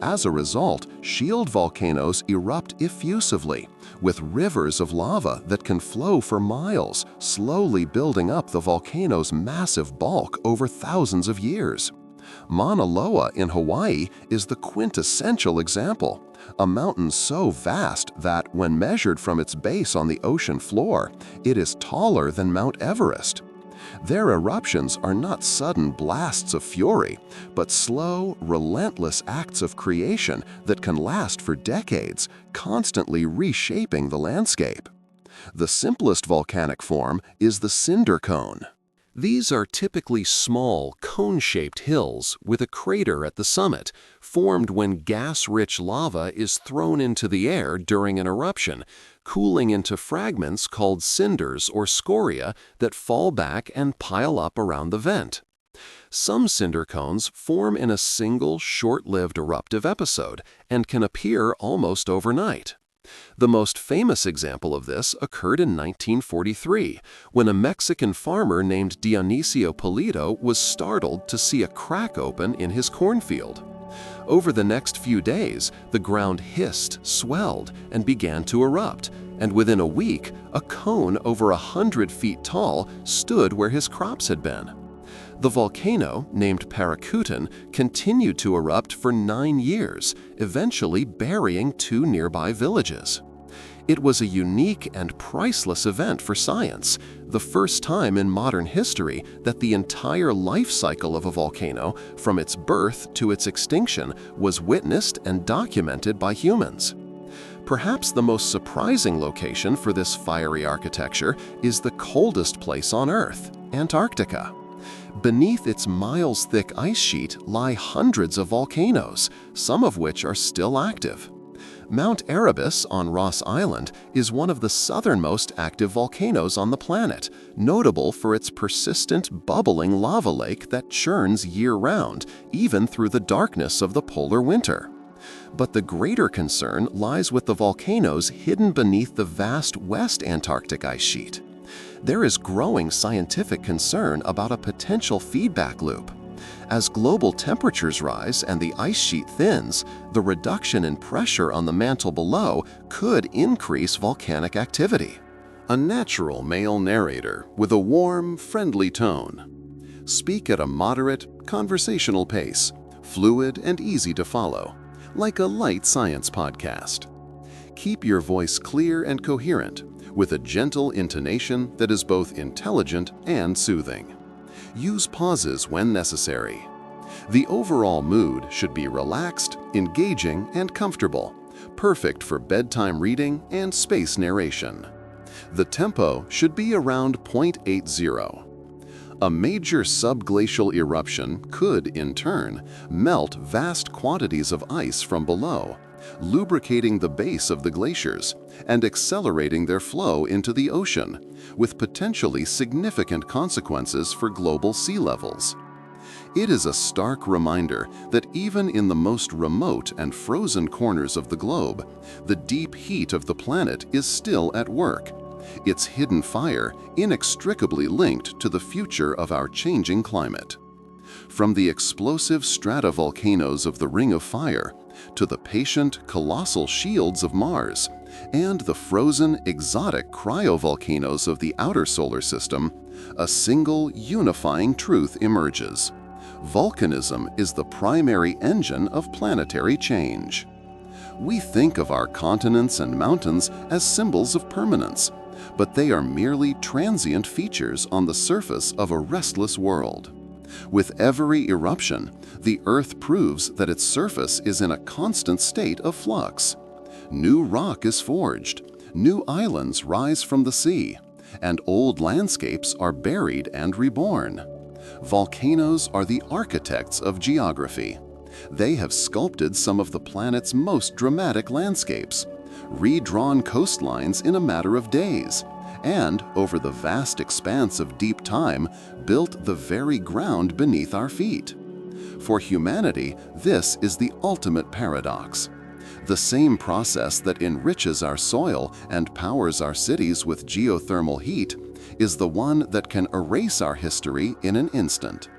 As a result, shield volcanoes erupt effusively, with rivers of lava that can flow for miles, slowly building up the volcano's massive bulk over thousands of years. Mauna Loa in Hawaii is the quintessential example, a mountain so vast that, when measured from its base on the ocean floor, it is taller than Mount Everest. Their eruptions are not sudden blasts of fury, but slow, relentless acts of creation that can last for decades, constantly reshaping the landscape. The simplest volcanic form is the cinder cone. These are typically small, cone-shaped hills with a crater at the summit, formed when gas-rich lava is thrown into the air during an eruption, cooling into fragments called cinders or scoria that fall back and pile up around the vent. Some cinder cones form in a single, short-lived eruptive episode and can appear almost overnight. The most famous example of this occurred in 1943, when a Mexican farmer named Dionisio Pulido was startled to see a crack open in his cornfield. Over the next few days, the ground hissed, swelled, and began to erupt, and within a week, a cone over 100 feet tall stood where his crops had been. The volcano, named Paracutin, continued to erupt for 9 years, eventually burying 2 nearby villages. It was a unique and priceless event for science, the first time in modern history that the entire life cycle of a volcano, from its birth to its extinction, was witnessed and documented by humans. Perhaps the most surprising location for this fiery architecture is the coldest place on Earth, Antarctica. Beneath its miles-thick ice sheet lie hundreds of volcanoes, some of which are still active. Mount Erebus on Ross Island is one of the southernmost active volcanoes on the planet, notable for its persistent, bubbling lava lake that churns year-round, even through the darkness of the polar winter. But the greater concern lies with the volcanoes hidden beneath the vast West Antarctic ice sheet. There is growing scientific concern about a potential feedback loop. As global temperatures rise and the ice sheet thins, the reduction in pressure on the mantle below could increase volcanic activity. A natural male narrator with a warm, friendly tone. Speak at a moderate, conversational pace, fluid and easy to follow, like a light science podcast. Keep your voice clear and coherent, with a gentle intonation that is both intelligent and soothing. Use pauses when necessary. The overall mood should be relaxed, engaging, and comfortable, perfect for bedtime reading and space narration. The tempo should be around 0.80. A major subglacial eruption could, in turn, melt vast quantities of ice from below, lubricating the base of the glaciers and accelerating their flow into the ocean, with potentially significant consequences for global sea levels. It is a stark reminder that even in the most remote and frozen corners of the globe, the deep heat of the planet is still at work, its hidden fire inextricably linked to the future of our changing climate. From the explosive stratovolcanoes of the Ring of Fire to the patient, colossal shields of Mars and the frozen, exotic cryovolcanoes of the outer solar system, a single unifying truth emerges. Volcanism is the primary engine of planetary change. We think of our continents and mountains as symbols of permanence, but they are merely transient features on the surface of a restless world. With every eruption, the Earth proves that its surface is in a constant state of flux. New rock is forged, new islands rise from the sea, and old landscapes are buried and reborn. Volcanoes are the architects of geography. They have sculpted some of the planet's most dramatic landscapes, redrawn coastlines in a matter of days, and, over the vast expanse of deep time, built the very ground beneath our feet. For humanity, this is the ultimate paradox. The same process that enriches our soil and powers our cities with geothermal heat is the one that can erase our history in an instant.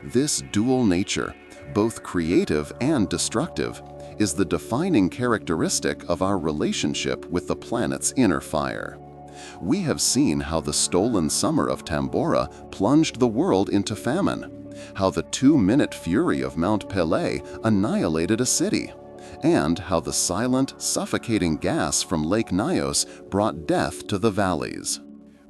This dual nature, both creative and destructive, is the defining characteristic of our relationship with the planet's inner fire. We have seen how the stolen summer of Tambora plunged the world into famine, how the 2-minute fury of Mount Pelée annihilated a city, and how the silent, suffocating gas from Lake Nyos brought death to the valleys.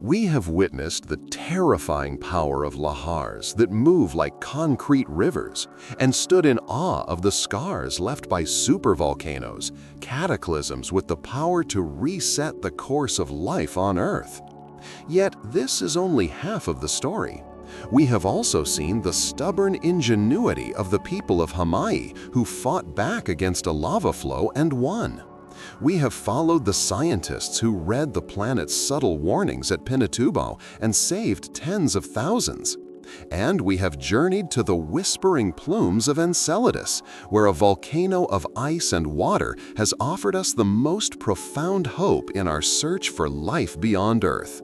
We have witnessed the terrifying power of lahars that move like concrete rivers and stood in awe of the scars left by supervolcanoes, cataclysms with the power to reset the course of life on Earth. Yet this is only half of the story. We have also seen the stubborn ingenuity of the people of Hawaii who fought back against a lava flow and won. We have followed the scientists who read the planet's subtle warnings at Pinatubo and saved tens of thousands. And we have journeyed to the whispering plumes of Enceladus, where a volcano of ice and water has offered us the most profound hope in our search for life beyond Earth.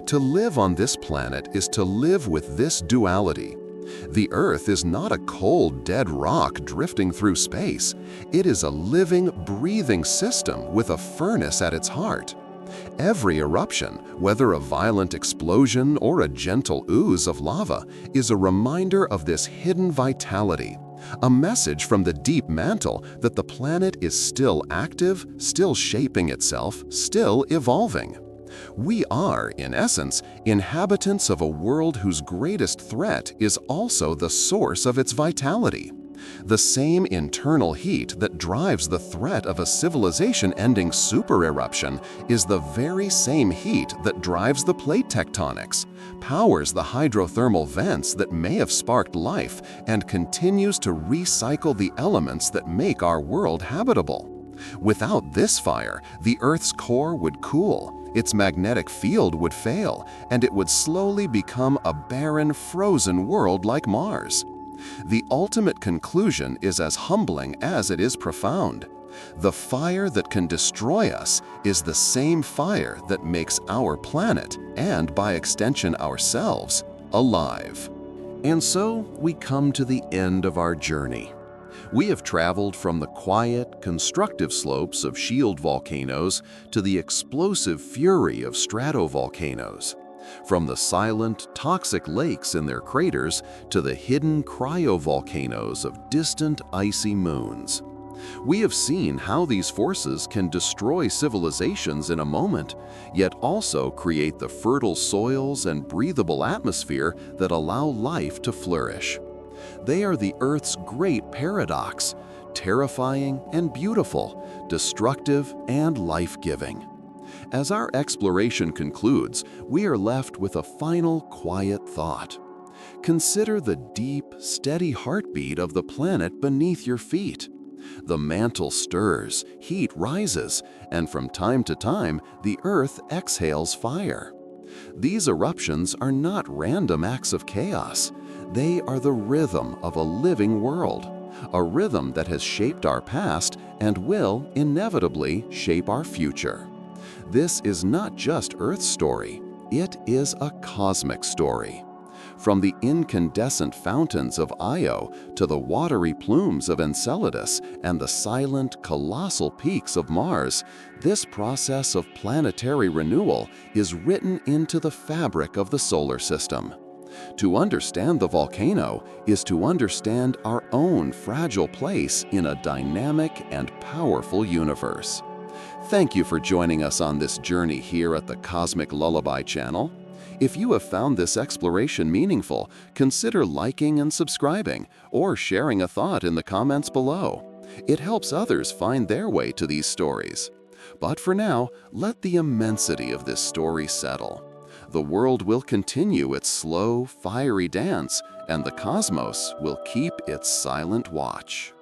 To live on this planet is to live with this duality. The Earth is not a cold, dead rock drifting through space. It is a living, breathing system with a furnace at its heart. Every eruption, whether a violent explosion or a gentle ooze of lava, is a reminder of this hidden vitality, a message from the deep mantle that the planet is still active, still shaping itself, still evolving. We are, in essence, inhabitants of a world whose greatest threat is also the source of its vitality. The same internal heat that drives the threat of a civilization-ending supereruption is the very same heat that drives the plate tectonics, powers the hydrothermal vents that may have sparked life, and continues to recycle the elements that make our world habitable. Without this fire, the Earth's core would cool, its magnetic field would fail, and it would slowly become a barren, frozen world like Mars. The ultimate conclusion is as humbling as it is profound. The fire that can destroy us is the same fire that makes our planet, and by extension ourselves, alive. And so we come to the end of our journey. We have traveled from the quiet, constructive slopes of shield volcanoes to the explosive fury of stratovolcanoes, from the silent, toxic lakes in their craters to the hidden cryovolcanoes of distant, icy moons. We have seen how these forces can destroy civilizations in a moment, yet also create the fertile soils and breathable atmosphere that allow life to flourish. They are the Earth's great paradox, terrifying and beautiful, destructive and life-giving. As our exploration concludes, we are left with a final quiet thought. Consider the deep, steady heartbeat of the planet beneath your feet. The mantle stirs, heat rises, and from time to time, the Earth exhales fire. These eruptions are not random acts of chaos. They are the rhythm of a living world, a rhythm that has shaped our past and will inevitably shape our future. This is not just Earth's story, it is a cosmic story. From the incandescent fountains of Io to the watery plumes of Enceladus and the silent, colossal peaks of Mars, this process of planetary renewal is written into the fabric of the solar system. To understand the volcano is to understand our own fragile place in a dynamic and powerful universe. Thank you for joining us on this journey here at the Cosmic Lullaby Channel. If you have found this exploration meaningful, consider liking and subscribing, or sharing a thought in the comments below. It helps others find their way to these stories. But for now, let the immensity of this story settle. The world will continue its slow, fiery dance, and the cosmos will keep its silent watch.